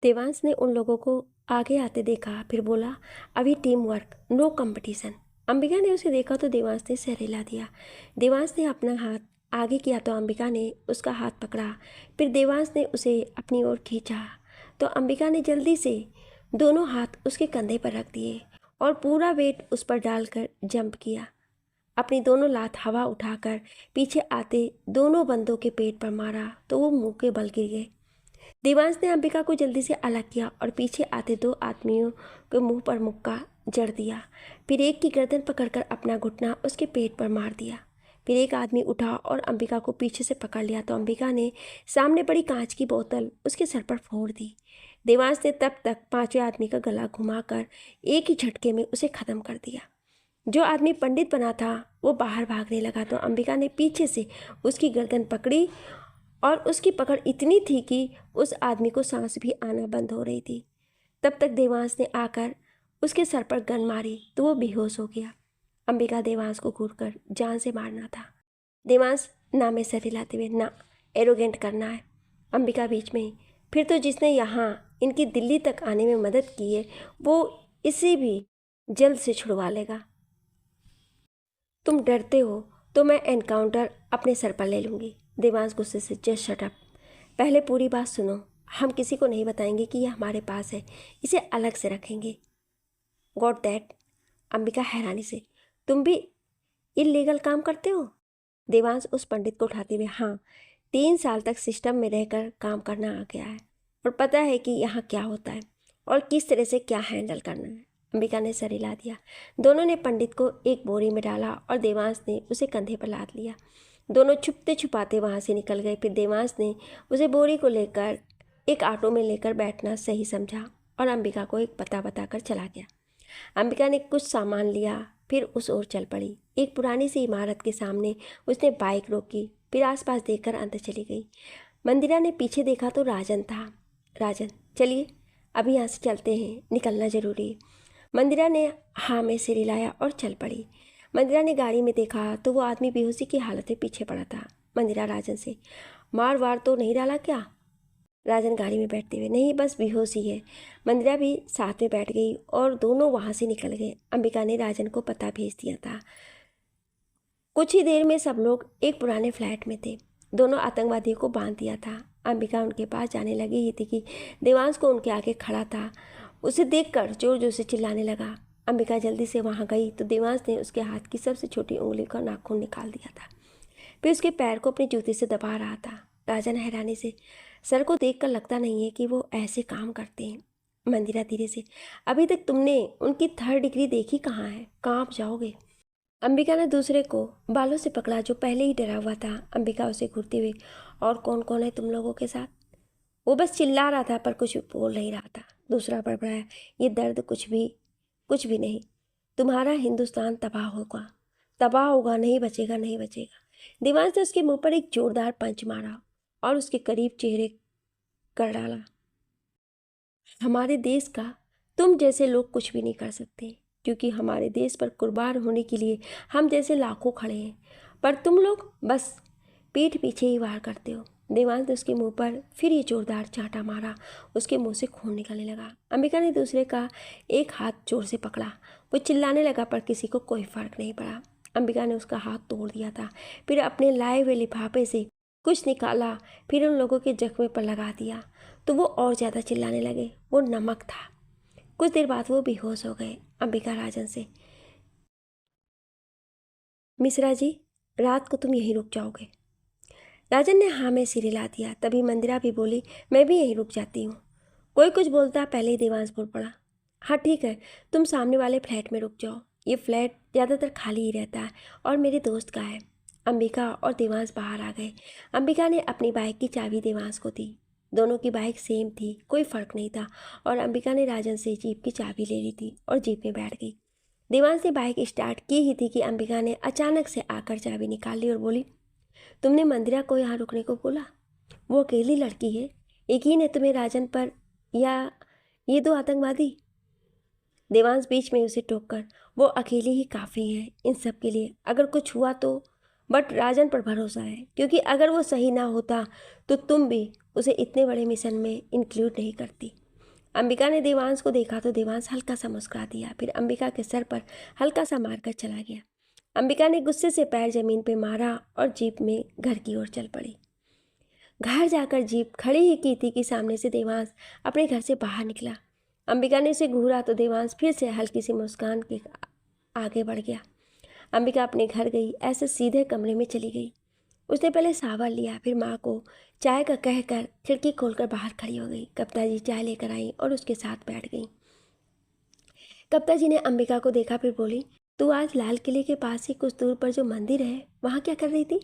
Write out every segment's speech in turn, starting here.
देवांश ने उन लोगों को आगे आते देखा, फिर बोला, अभी teamwork, no competition. Ambika ने उसे देखा तो देवांश ने सिर हिला दिया। देवांश ने अपना हाथ आगे किया तो अंबिका ने उसका हाथ पकड़ा। फिर देवांश ने उसे अपनी ओर खींचा तो अंबिका ने जल्दी से दोनों हाथ उसके कंधे पर रख दिए और पूरा वेट उस पर डालकर जंप किया। अपनी दोनों लात हवा उठाकर पीछे आते दोनों बंदों के पेट पर मारा तो वो मुंह के बल गिर गए। देवांश ने अंबिका को जल्दी से अलग किया और पीछे आते दो आदमियों के मुंह पर मुक्का जड़ दिया। फिर एक की गर्दन पकड़कर अपना घुटना उसके पेट पर मार दिया। फिर एक आदमी उठा और अंबिका को पीछे से पकड़ लिया तो अंबिका ने सामने पड़ी कांच की बोतल उसके सर पर फोड़ दी। देवांश ने तब तक पांचवें आदमी का गला घुमाकर एक ही झटके में उसे खत्म कर दिया। जो आदमी पंडित बना था वो बाहर भागने लगा तो अंबिका ने पीछे से उसकी गर्दन पकड़ी और उसकी पकड़ इतनी थी कि उस आदमी को सांस भी आना बंद हो रही थी। तब तक देवांश ने आकर उसके सर पर गन मारी तो वो बेहोश हो गया। अंबिका देवांश को घूरकर जान से मारना था। देवांश ना में सर हिलाते हुए, ना, एरोगेंट करना है। अंबिका बीच में ही, फिर तो जिसने यहाँ इनकी दिल्ली तक आने में मदद की है वो इसी भी जल्द से छुड़वा लेगा। तुम डरते हो तो मैं एनकाउंटर अपने सर पर ले लूँगी। देवांश गुस्से से, जस्ट शट अप। पहले पूरी बात सुनो। हम किसी को नहीं बताएंगे कि यह हमारे पास है, इसे अलग से रखेंगे। Got that? अंबिका हैरानी से, तुम भी इल्लीगल काम करते हो? देवांश उस पंडित को उठाते हुए, हाँ, 3 साल तक सिस्टम में रहकर काम करना आ गया है और पता है कि यहाँ क्या होता है और किस तरह से क्या हैंडल करना है। अंबिका ने सर हिला दिया। दोनों ने पंडित को एक बोरी में डाला और देवांश ने उसे कंधे पर लाद लिया। दोनों छुपते छुपाते वहाँ से निकल गए। फिर देवांश ने उसे बोरी को लेकर एक ऑटो में लेकर बैठना सही समझा और अंबिका को एक पता बताकर चला गया। अंबिका ने कुछ सामान लिया, फिर उस ओर चल पड़ी। एक पुरानी सी इमारत के सामने उसने बाइक रोकी, फिर आसपास देखकर अंदर चली गई। मंदिरा ने पीछे देखा तो राजन था। राजन, चलिए अभी यहाँ से चलते हैं, निकलना जरूरी है। मंदिरा ने हाँ में सिर हिलाया और चल पड़ी। मंदिरा ने गाड़ी में देखा तो वो आदमी बेहोशी की हालत में पीछे पड़ा था। मंदिरा राजन से, मार वार तो नहीं डाला क्या? राजन गाड़ी में बैठते हुए, नहीं, बस बेहोशी है। मंदिरा भी साथ में बैठ गई और दोनों वहाँ से निकल गए। अंबिका ने राजन को पता भेज दिया था। कुछ ही देर में सब लोग एक पुराने फ्लैट में थे। दोनों आतंकवादियों को बांध दिया था। अंबिका उनके पास जाने लगी ही थी कि देवांश को उनके आगे खड़ा था। उसे देखकर जोर जोर से चिल्लाने लगा। अंबिका जल्दी से वहाँ गई तो देवांश ने उसके हाथ की सबसे छोटी उंगली का नाखून निकाल दिया था। फिर उसके पैर को अपने जूते से दबा रहा था। राजन हैरानी से, सर को देखकर लगता नहीं है कि वो ऐसे काम करते हैं। मंदिरा धीरे से, अभी तक तुमने उनकी 3rd डिग्री देखी कहाँ है? कहाँ आप जाओगे? अंबिका ने दूसरे को बालों से पकड़ा जो पहले ही डरा हुआ था। अंबिका उसे घूरते हुए, और कौन कौन है तुम लोगों के साथ? वो बस चिल्ला रहा था पर कुछ बोल नहीं रहा था। दूसरा बड़बड़ाया, ये दर्द कुछ भी नहीं। तुम्हारा हिंदुस्तान तबाह होगा, तबाह होगा, नहीं बचेगा, नहीं बचेगा। देवांश ने उसके मुंह पर एक जोरदार पंच मारा और उसके करीब चेहरे कर डाला। हमारे देश का तुम जैसे लोग कुछ भी नहीं कर सकते, क्योंकि हमारे देश पर कुर्बान होने के लिए हम जैसे लाखों खड़े हैं, पर तुम लोग बस पीठ पीछे ही वार करते हो। देवांश ने उसके मुंह पर फिर ये जोरदार चांटा मारा। उसके मुंह से खून निकलने लगा। अंबिका ने दूसरे का एक हाथ जोर से पकड़ा। वो चिल्लाने लगा पर किसी को कोई फर्क नहीं पड़ा। अंबिका ने उसका हाथ तोड़ दिया था। फिर अपने लाए हुए लिफाफे से कुछ निकाला, फिर उन लोगों के जख्मे पर लगा दिया तो वो और ज़्यादा चिल्लाने लगे। वो नमक था। कुछ देर बाद वो बेहोश हो गए। अंबिका राजन से, मिश्रा जी, रात को तुम यहीं रुक जाओगे? राजन ने हाँ में सिर हिला दिया। तभी मंदिरा भी बोली, मैं भी यहीं रुक जाती हूँ। कोई कुछ बोलता पहले ही देवांश बोल पड़ा, हाँ ठीक है, तुम सामने वाले फ्लैट में रुक जाओ। ये फ्लैट ज़्यादातर खाली ही रहता है और मेरे दोस्त का है। अंबिका और देवांश बाहर आ गए। अंबिका ने अपनी बाइक की चाबी देवांश को दी। दोनों की बाइक सेम थी, कोई फ़र्क नहीं था। और अंबिका ने राजन से जीप की चाबी ले ली थी और जीप में बैठ गई। देवांश ने बाइक स्टार्ट की ही थी कि अंबिका ने अचानक से आकर चाबी निकाल ली और बोली, तुमने मंदिरा को यहाँ रुकने को बोला? वो अकेली लड़की है। यकीन है तुम्हें राजन पर या ये 2 आतंकवादी? देवांश बीच में उसे टोककर, वो अकेली ही काफ़ी है इन सब के लिए, अगर कुछ हुआ तो। बट राजन पर भरोसा है, क्योंकि अगर वो सही ना होता तो तुम भी उसे इतने बड़े मिशन में इंक्लूड नहीं करती। अंबिका ने देवांश को देखा तो देवांश हल्का सा मुस्कुरा दिया, फिर अंबिका के सर पर हल्का सा मारकर चला गया। अंबिका ने गुस्से से पैर जमीन पे मारा और जीप में घर की ओर चल पड़ी। घर जाकर जीप खड़ी ही की थी कि सामने से देवांश अपने घर से बाहर निकला। अंबिका ने उसे घूरा तो देवांश फिर से हल्की सी मुस्कान के आगे बढ़ गया। अंबिका अपने घर गई, ऐसे सीधे कमरे में चली गई। उसने पहले सावर लिया, फिर माँ को चाय का कहकर खिड़की खोलकर बाहर खड़ी हो गई। कविता जी चाय लेकर आई और उसके साथ बैठ गई। कविता जी ने अंबिका को देखा, फिर बोली, तू आज लाल किले के पास ही कुछ दूर पर जो मंदिर है वहाँ क्या कर रही थी?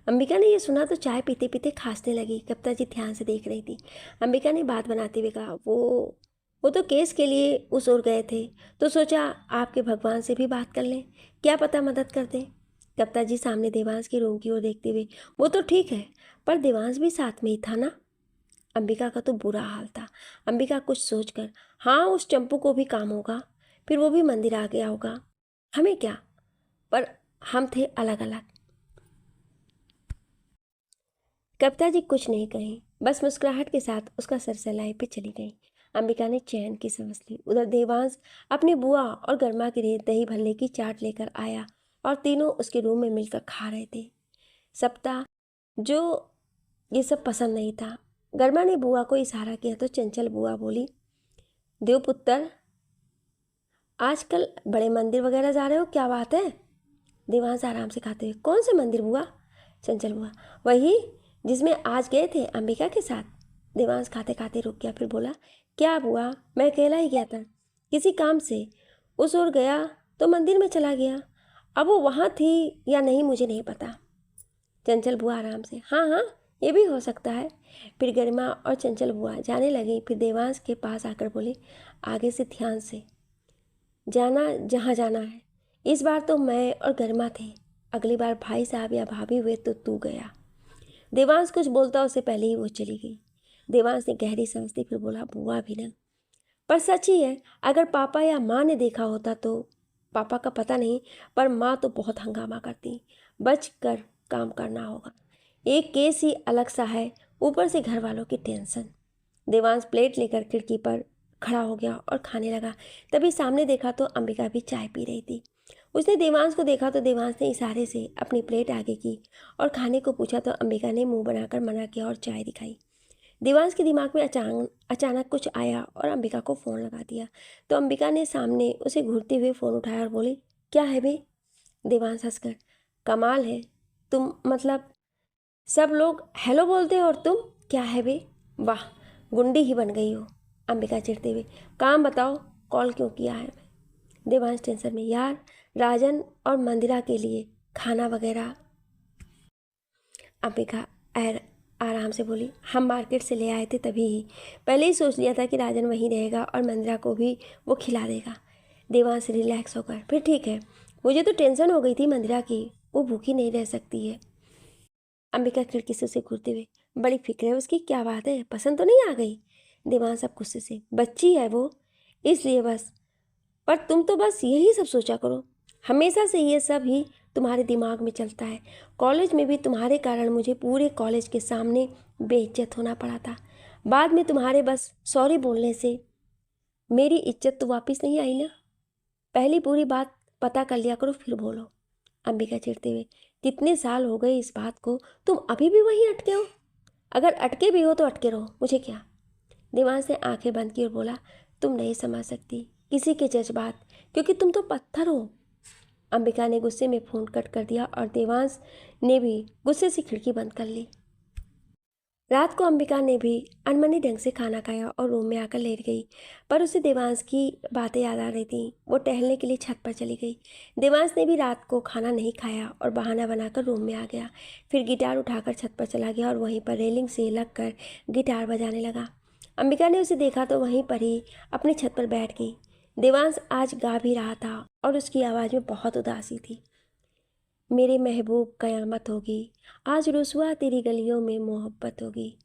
अंबिका ने यह सुना तो चाय पीते पीते खांसने लगी। कविता जी ध्यान से देख रही थी। अंबिका ने बात बनाते हुए कहा, वो तो केस के लिए उस ओर गए थे, तो सोचा आपके भगवान से भी बात कर लें, क्या पता मदद कर दें। कविता जी सामने देवांश के रूम की ओर देखते हुए, वो तो ठीक है, पर देवांश भी साथ में ही था ना? अंबिका का तो बुरा हाल था। अंबिका कुछ सोचकर, हाँ उस चंपू को भी काम होगा, फिर वो भी मंदिर आ गया होगा, हमें क्या, पर हम थे अलग अलग। कविता जी कुछ नहीं कही, बस मुस्कुराहट के साथ उसका सर सहलाए पे चली गई। अंबिका ने चैन की सांस ली। उधर देवांश अपनी बुआ और गर्मा के लिए दही भल्ले की चाट लेकर आया और तीनों उसके रूम में मिलकर खा रहे थे। सप्ताह जो ये सब पसंद नहीं था। गर्मा ने बुआ को इशारा किया तो चंचल बुआ बोली, देवपुत्र आजकल बड़े मंदिर वगैरह जा रहे हो, क्या बात है? देवांश आराम से खाते हुए, कौन से मंदिर बुआ? चंचल बुआ, वही जिसमें आज गए थे अंबिका के साथ। देवांश खाते खाते रुक गया, फिर बोला, क्या बुआ, मैं अकेला ही गया था, किसी काम से उस ओर गया तो मंदिर में चला गया, अब वो वहाँ थी या नहीं मुझे नहीं पता। चंचल बुआ आराम से, हाँ हाँ ये भी हो सकता है। फिर गरिमा और चंचल बुआ जाने लगी। फिर देवांश के पास आकर बोली, आगे से ध्यान से जाना जहाँ जाना है, इस बार तो मैं और गरिमा थे, अगली बार भाई साहब या भाभी हुए तो तू गया। देवांश कुछ बोलता उससे पहले ही वो चली गई। देवांश ने गहरी सांस ली, फिर बोला, बुआ भी ना, पर सच ही है, अगर पापा या माँ ने देखा होता तो। पापा का पता नहीं, पर माँ तो बहुत हंगामा करती, बच कर काम करना होगा, एक केस ही अलग सा है, ऊपर से घर वालों की टेंशन। देवांश प्लेट लेकर खिड़की पर खड़ा हो गया और खाने लगा। तभी सामने देखा तो अंबिका भी चाय पी रही थी। उसने देवांश को देखा तो देवांश ने इशारे से अपनी प्लेट आगे की और खाने को पूछा तो अंबिका ने मुंह बनाकर मना किया और चाय दिखाई। देवांश के दिमाग में अचानक कुछ आया और अंबिका को फ़ोन लगा दिया। तो अंबिका ने सामने उसे घूरते हुए फ़ोन उठाया और बोली, क्या है बे? देवांश हंसकर, कमाल है तुम, मतलब सब लोग हेलो बोलते हो और तुम क्या है बे, वाह गुंडी ही बन गई हो। अंबिका चिढ़ते हुए, काम बताओ, कॉल क्यों किया है? देवांश टेंशन में, यार राजन और मंदिरा के लिए खाना वगैरह। अंबिका आराम से बोली, हम मार्केट से ले आए थे तभी ही, पहले ही सोच लिया था कि राजन वहीं रहेगा और मंदिरा को भी वो खिला देगा। देवांश रिलैक्स होकर, फिर ठीक है, मुझे तो टेंशन हो गई थी मंदिरा की, वो भूखी नहीं रह सकती है। अंबिका खिड़की से उसे घूरते हुए, बड़ी फिक्र है उसकी, क्या बात है, पसंद तो नहीं आ गई? देवांश अब गुस्से से, बच्ची है वो, इसलिए बस, पर तुम तो बस यही सब सोचा करो, हमेशा से ये सब ही तुम्हारे दिमाग में चलता है। कॉलेज में भी तुम्हारे कारण मुझे पूरे कॉलेज के सामने बेइज्जत होना पड़ा था, बाद में तुम्हारे बस सॉरी बोलने से मेरी इज्जत तो वापस नहीं आई ना। पहली पूरी बात पता कर लिया करो फिर बोलो। अंबिका चिढ़ते हुए, कितने साल हो गए इस बात को, तुम अभी भी वहीं अटके हो? अगर अटके भी हो तो अटके रहो, मुझे क्या। देवांश ने आंखें बंद की और बोला, तुम नहीं समझ सकती किसी के जज्बात, क्योंकि तुम तो पत्थर हो। अंबिका ने गुस्से में फ़ोन कट कर दिया और देवांश ने भी गुस्से से खिड़की बंद कर ली। रात को अंबिका ने भी अनमनी ढंग से खाना खाया और रूम में आकर लेट गई, पर उसे देवांश की बातें याद आ रही थीं। वो टहलने के लिए छत पर चली गई। देवांश ने भी रात को खाना नहीं खाया और बहाना बनाकर रूम में आ गया। फिर गिटार उठाकर छत पर चला गया और वहीं पर रेलिंग से लग कर गिटार बजाने लगा। अंबिका ने उसे देखा तो वहीं पर ही अपनी छत पर बैठ गई। देवांश आज गा भी रहा था और उसकी आवाज़ में बहुत उदासी थी। मेरे महबूब कयामत होगी, आज रुसवा तेरी गलियों में मोहब्बत होगी,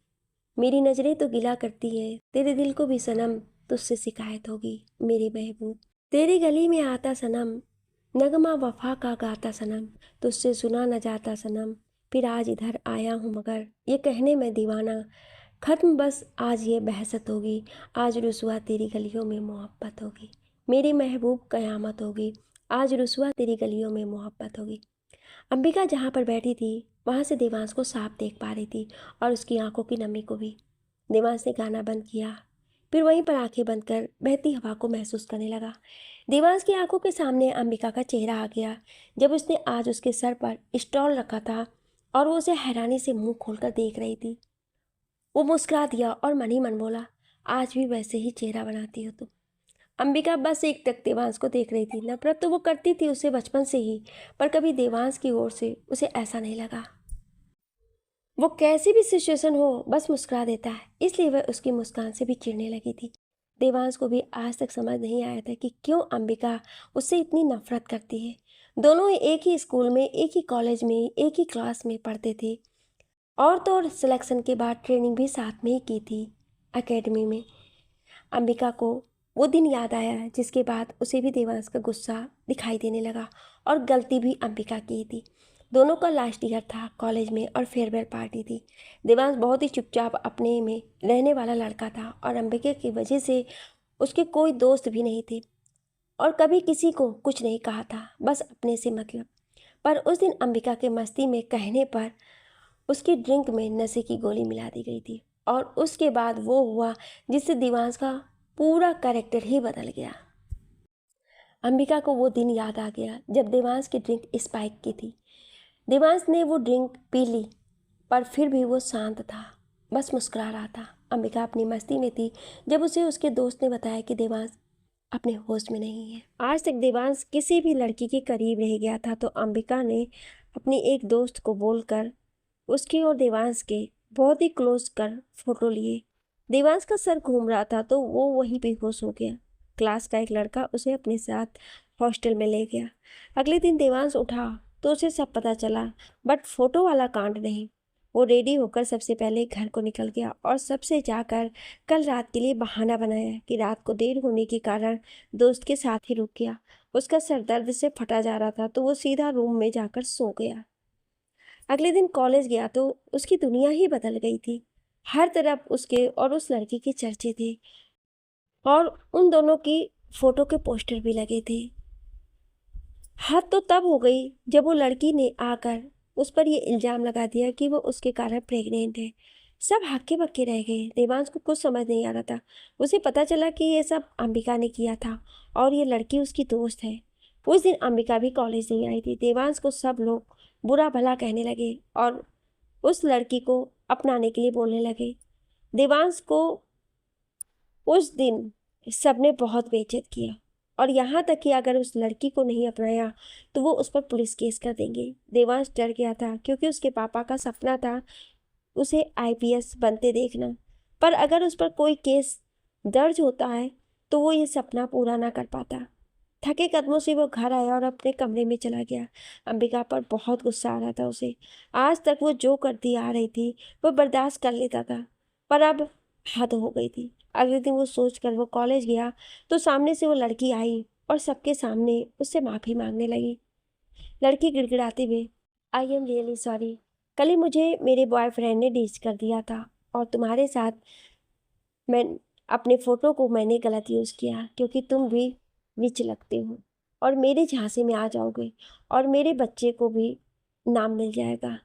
मेरी नज़रें तो गिला करती हैं, तेरे दिल को भी सनम तुझसे शिकायत होगी। मेरे महबूब तेरी गली में आता सनम, नगमा वफा का गाता सनम, तुझसे सुना न जाता सनम, फिर आज इधर आया हूँ मगर ये कहने में दीवाना, खत्म बस आज ये बहसत होगी, आज रुसवा तेरी गलियों में मोहब्बत होगी। मेरी महबूब कयामत होगी, आज रुसवा तेरी गलियों में मोहब्बत होगी। अंबिका जहाँ पर बैठी थी वहाँ से देवांश को साफ देख पा रही थी और उसकी आंखों की नमी को भी। देवांश ने गाना बंद किया, फिर वहीं पर आंखें बंद कर बहती हवा को महसूस करने लगा। देवांश की आंखों के सामने अंबिका का चेहरा आ गया जब उसने आज उसके सर पर स्टॉल रखा था और वो उसे हैरानी से मुंह खोलकर देख रही थी। वो मुस्कुरा दिया और मन ही मन बोला, आज भी वैसे ही चेहरा बनाती हो तुम। अंबिका बस एक टक देवांश को देख रही थी। नफरत तो वो करती थी उसे बचपन से ही, पर कभी देवांश की ओर से उसे ऐसा नहीं लगा। वो कैसी भी सिचुएशन हो बस मुस्कुरा देता है, इसलिए वह उसकी मुस्कान से भी चिढ़ने लगी थी। देवांश को भी आज तक समझ नहीं आया था कि क्यों अंबिका उससे इतनी नफरत करती है। दोनों एक ही स्कूल में, एक ही कॉलेज में, एक ही क्लास में पढ़ते थे और तो और सिलेक्शन के बाद ट्रेनिंग भी साथ में ही की थी एकेडमी में। अंबिका को वो दिन याद आया जिसके बाद उसे भी देवांश का गुस्सा दिखाई देने लगा और गलती भी अंबिका की थी। दोनों का लास्ट ईयर था कॉलेज में और फेयरवेल पार्टी थी। देवांश बहुत ही चुपचाप अपने में रहने वाला लड़का था और अंबिका की वजह से उसके कोई दोस्त भी नहीं थे और कभी किसी को कुछ नहीं कहा था, बस अपने से मतलब। पर उस दिन अंबिका के मस्ती में कहने पर उसकी ड्रिंक में नशे की गोली मिला दी गई थी और उसके बाद वो हुआ जिससे देवांश का पूरा कैरेक्टर ही बदल गया। अंबिका को वो दिन याद आ गया जब देवांश की ड्रिंक स्पाइक की थी। देवांश ने वो ड्रिंक पी ली पर फिर भी वो शांत था, बस मुस्कुरा रहा था। अंबिका अपनी मस्ती में थी जब उसे उसके दोस्त ने बताया कि देवांश अपने होश में नहीं है। आज तक देवांश किसी भी लड़की के करीब रह गया था तो अंबिका ने अपनी एक दोस्त को बोलकर उसके और देवांश के बहुत ही क्लोज कर फोटो लिए। देवांश का सर घूम रहा था तो वो वहीं बेहोश हो गया। क्लास का एक लड़का उसे अपने साथ हॉस्टल में ले गया। अगले दिन देवांश उठा तो उसे सब पता चला, बट फोटो वाला कांड नहीं। वो रेडी होकर सबसे पहले घर को निकल गया और सबसे जाकर कल रात के लिए बहाना बनाया कि रात को देर होने के कारण दोस्त के साथ ही रुक गया। उसका सर दर्द से फटा जा रहा था तो वो सीधा रूम में जाकर सो गया। अगले दिन कॉलेज गया तो उसकी दुनिया ही बदल गई थी। हर तरफ उसके और उस लड़की के चर्चे थे और उन दोनों की फोटो के पोस्टर भी लगे थे। हद तो तब हो गई जब वो लड़की ने आकर उस पर ये इल्ज़ाम लगा दिया कि वो उसके कारण प्रेग्नेंट है। सब हक्के बक्के रह गए। देवांश को कुछ समझ नहीं आ रहा था। उसे पता चला कि ये सब अंबिका ने किया था और ये लड़की उसकी दोस्त है। उस दिन अंबिका भी कॉलेज नहीं आई थी। देवांश को सब लोग बुरा भला कहने लगे और उस लड़की को अपनाने के लिए बोलने लगे। देवांश को उस दिन सबने बहुत बेइज्जत किया और यहाँ तक कि अगर उस लड़की को नहीं अपनाया तो वो उस पर पुलिस केस कर देंगे। देवांश डर गया था क्योंकि उसके पापा का सपना था उसे आईपीएस बनते देखना, पर अगर उस पर कोई केस दर्ज होता है तो वो ये सपना पूरा ना कर पाता। थके कदमों से वो घर आया और अपने कमरे में चला गया। अंबिका पर बहुत गुस्सा आ रहा था उसे। आज तक वो जो करती आ रही थी वो बर्दाश्त कर लेता था, पर अब हद हो गई थी। अगले दिन वो सोचकर वो कॉलेज गया तो सामने से वो लड़की आई और सबके सामने उससे माफ़ी मांगने लगी। लड़की गिड़गिड़ाते हुए, आई एम रियली सॉरी, कल ही मुझे मेरे बॉयफ्रेंड ने डिच कर दिया था और तुम्हारे साथ मैं अपने फ़ोटो को मैंने गलत यूज़ किया क्योंकि तुम भी विच लगते हो और मेरे झांसे में आ जाओगे और मेरे बच्चे को भी नाम मिल जाएगा।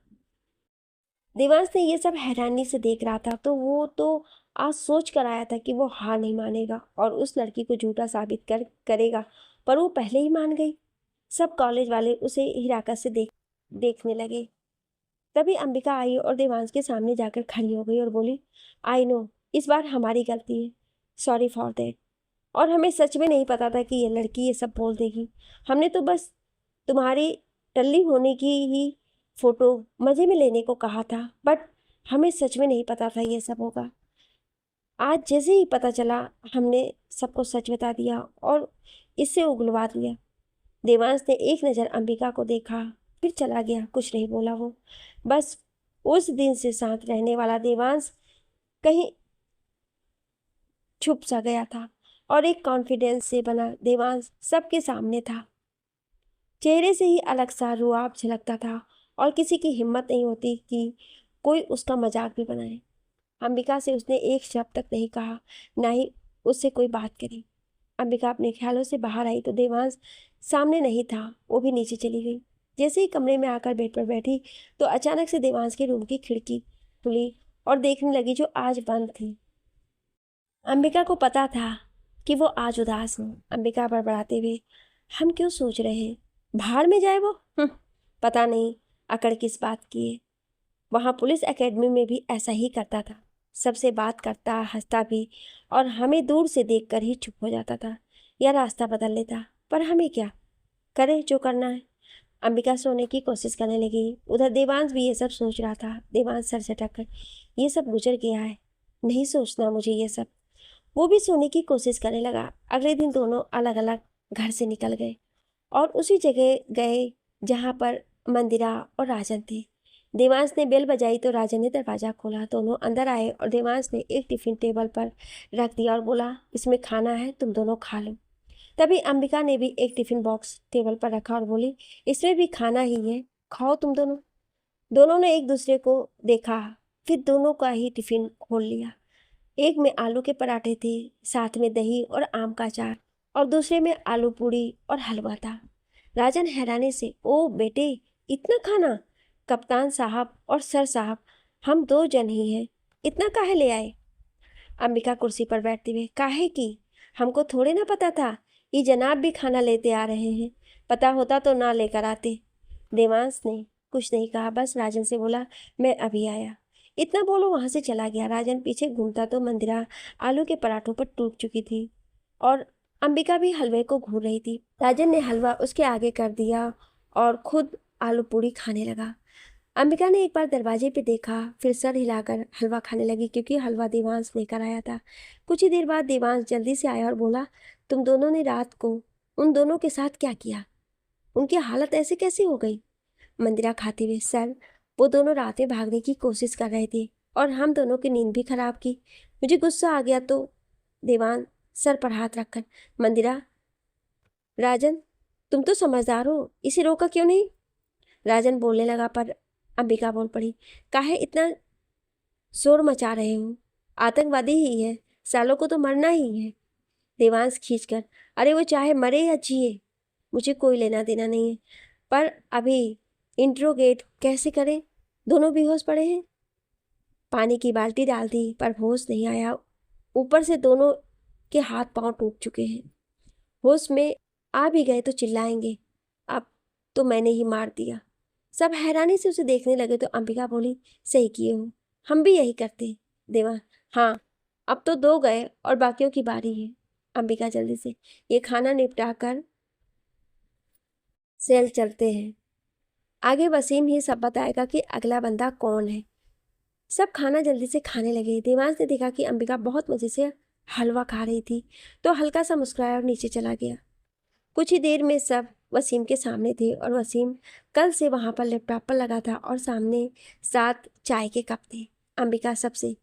देवांश ने ये सब हैरानी से देख रहा था तो वो तो आज सोच कर आया था कि वो हार नहीं मानेगा और उस लड़की को झूठा साबित करेगा, पर वो पहले ही मान गई। सब कॉलेज वाले उसे हिराकत से देखने लगे। तभी अंबिका आई और देवांश के सामने जाकर खड़ी हो गई और बोली, आई नो इस बार हमारी गलती है, सॉरी फॉर दैट। और हमें सच में नहीं पता था कि ये लड़की ये सब बोल देगी। हमने तो बस तुम्हारी टल्ली होने की ही फोटो मज़े में लेने को कहा था, बट हमें सच में नहीं पता था ये सब होगा। आज जैसे ही पता चला हमने सबको सच बता दिया और इससे उगलवा दिया। देवांश ने एक नज़र अंबिका को देखा फिर चला गया, कुछ नहीं बोला वो। बस उस दिन से साथ रहने वाला देवांश कहीं छुप सा गया था और एक कॉन्फिडेंस से बना देवांश सबके सामने था। चेहरे से ही अलग सा रुआब झलकता था और किसी की हिम्मत नहीं होती कि कोई उसका मजाक भी बनाए। अंबिका से उसने एक शब्द तक नहीं कहा, ना ही उससे कोई बात करी। अंबिका अपने ख्यालों से बाहर आई तो देवांश सामने नहीं था, वो भी नीचे चली गई। जैसे ही कमरे में आकर बेड पर बैठी तो अचानक से देवांश के रूम की खिड़की खुली और देखने लगी, जो आज बंद थी। अंबिका को पता था कि वो आज उदास हूँ। अंबिका बड़बड़ाते हुए, हम क्यों सोच रहे हैं, बाहर में जाए वो। पता नहीं अकड़ किस बात की है। वहाँ पुलिस एकेडमी में भी ऐसा ही करता था, सबसे बात करता, हंसता भी, और हमें दूर से देखकर ही चुप हो जाता था या रास्ता बदल लेता। पर हमें क्या, करे जो करना है। अंबिका सोने की कोशिश करने लगी। उधर देवांश भी ये सब सोच रहा था। देवांश सर झटक कर, ये सब गुजर गया है, नहीं सोचना मुझे ये सब। वो भी सोने की कोशिश करने लगा। अगले दिन दोनों अलग अलग घर से निकल गए और उसी जगह गए जहाँ पर मंदिरा और राजन थे। देवांश ने बेल बजाई तो राजन ने दरवाज़ा खोला। दोनों अंदर आए और देवांश ने एक टिफिन टेबल पर रख दिया और बोला, इसमें खाना है, तुम दोनों खा लो। तभी अंबिका ने भी एक टिफिन बॉक्स टेबल पर रखा और बोली, इसमें भी खाना ही है, खाओ तुम दोनों। दोनों ने एक दूसरे को देखा, फिर दोनों का ही टिफिन खोल लिया। एक में आलू के पराठे थे, साथ में दही और आम का अचार, और दूसरे में आलू पूड़ी और हलवा था। राजन हैरानी से, ओ बेटे, इतना खाना। कप्तान साहब और सर साहब, हम 2 जन ही हैं, इतना काहे ले आए। अंबिका कुर्सी पर बैठते हुए, काहे की, हमको थोड़े ना पता था ये जनाब भी खाना लेते आ रहे हैं, पता होता तो ना लेकर आते। देवांश ने कुछ नहीं कहा, बस राजन से बोला, मैं अभी आया। इतना बोलो वहां से चला गया। राजन पीछे घूमता तो मंदिरा आलू के पराठों पर टूट चुकी थी और अंबिका भी हलवे को घूर रही थी। राजन ने हलवा उसके आगे कर दिया और खुद आलू पूड़ी खाने लगा। अंबिका ने एक बार दरवाजे पे देखा, फिर सर हिलाकर हलवा खाने लगी, क्योंकि हलवा देवांश लेकर आया था। कुछ ही देर बाद देवांश जल्दी से आया और बोला, तुम दोनों ने रात को उन दोनों के साथ क्या किया, उनकी हालत ऐसे कैसे हो गई। मंदिरा खाते हुए, सर वो दोनों रात में भागने की कोशिश कर रहे थे और हम दोनों की नींद भी खराब की, मुझे गुस्सा आ गया तो। देवान सर पर हाथ रखकर, मंदिरा, राजन तुम तो समझदार हो, इसे रोका क्यों नहीं। राजन बोलने लगा पर अंबिका बोल पड़ी, काहे इतना शोर मचा रहे हो, आतंकवादी ही है, सालों को तो मरना ही है। देवांश खींचकर, अरे वो चाहे मरे या जिए, मुझे कोई लेना देना नहीं है, पर अभी इंट्रोगेट कैसे करें, दोनों बेहोश पड़े हैं। पानी की बाल्टी डाल दी पर होश नहीं आया, ऊपर से दोनों के हाथ पांव टूट चुके हैं। होश में आ भी गए तो चिल्लाएंगे, अब तो मैंने ही मार दिया। सब हैरानी से उसे देखने लगे तो अंबिका बोली, सही किए हो, हम भी यही करते। देवा, हाँ, अब तो 2 गए और बाकियों की बारी है। अंबिका जल्दी से, ये खाना निपटा कर सेल चलते हैं, आगे वसीम ही सब बताएगा कि अगला बंदा कौन है। सब खाना जल्दी से खाने लगे। देवांश ने देखा कि अंबिका बहुत मजे से हलवा खा रही थी तो हल्का सा मुस्कुराया और नीचे चला गया। कुछ ही देर में सब वसीम के सामने थे और वसीम कल से वहाँ पर लैपटॉप पर लगा था और सामने 7 चाय के कप थे। अंबिका सबसे,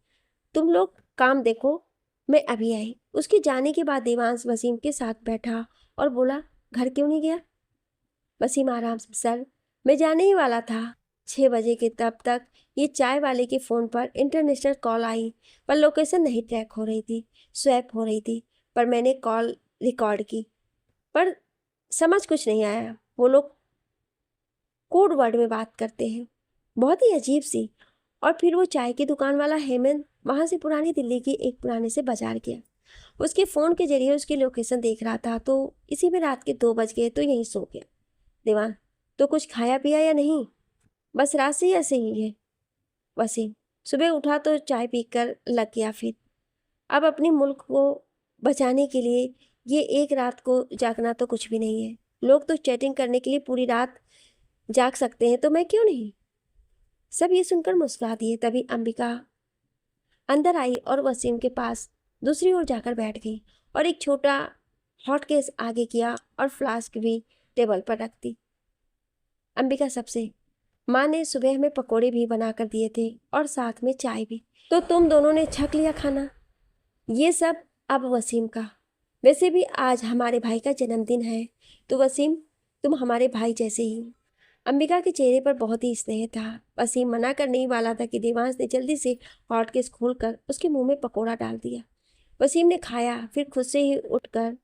तुम लोग काम देखो, मैं अभी आई। उसके जाने के बाद देवांश वसीम के साथ बैठा और बोला, घर क्यों नहीं गया। वसीम आराम से, सर मैं जाने ही वाला था 6 बजे के, तब तक ये चाय वाले के फ़ोन पर इंटरनेशनल कॉल आई पर लोकेशन नहीं ट्रैक हो रही थी, स्वैप हो रही थी, पर मैंने कॉल रिकॉर्ड की, पर समझ कुछ नहीं आया। वो लोग कोड वर्ड में बात करते हैं, बहुत ही अजीब सी। और फिर वो चाय की दुकान वाला हेमंत वहाँ से पुरानी दिल्ली की एक पुराने से बाजार गया। उसके फ़ोन के जरिए उसकी लोकेशन देख रहा था तो इसी में रात के 2 बज गए तो यहीं सो गया। दीवान, तो कुछ खाया पिया या नहीं। बस रात से ही ऐसे ही है। वसीम, सुबह उठा तो चाय पीकर लग गया, फिर अब अपने मुल्क को बचाने के लिए ये एक रात को जागना तो कुछ भी नहीं है। लोग तो चैटिंग करने के लिए पूरी रात जाग सकते हैं, तो मैं क्यों नहीं। सब ये सुनकर मुस्कुरा दिए। तभी अंबिका अंदर आई और वसीम के पास दूसरी ओर जाकर बैठ गई और एक छोटा हॉट केस आगे किया और फ्लास्क भी टेबल पर रख दी। अंबिका सबसे, माँ ने सुबह हमें पकोड़े भी बना कर दिए थे और साथ में चाय भी, तो तुम दोनों ने छक लिया खाना। ये सब अब वसीम का। वैसे भी आज हमारे भाई का जन्मदिन है, तो वसीम तुम हमारे भाई जैसे ही। अंबिका के चेहरे पर बहुत ही स्नेह था। वसीम मना करने ही वाला था कि देवांश ने जल्दी से हॉटकेस खोलकर उसके मुंह में पकोड़ा डाल दिया। वसीम ने खाया, फिर खुद से ही उठकर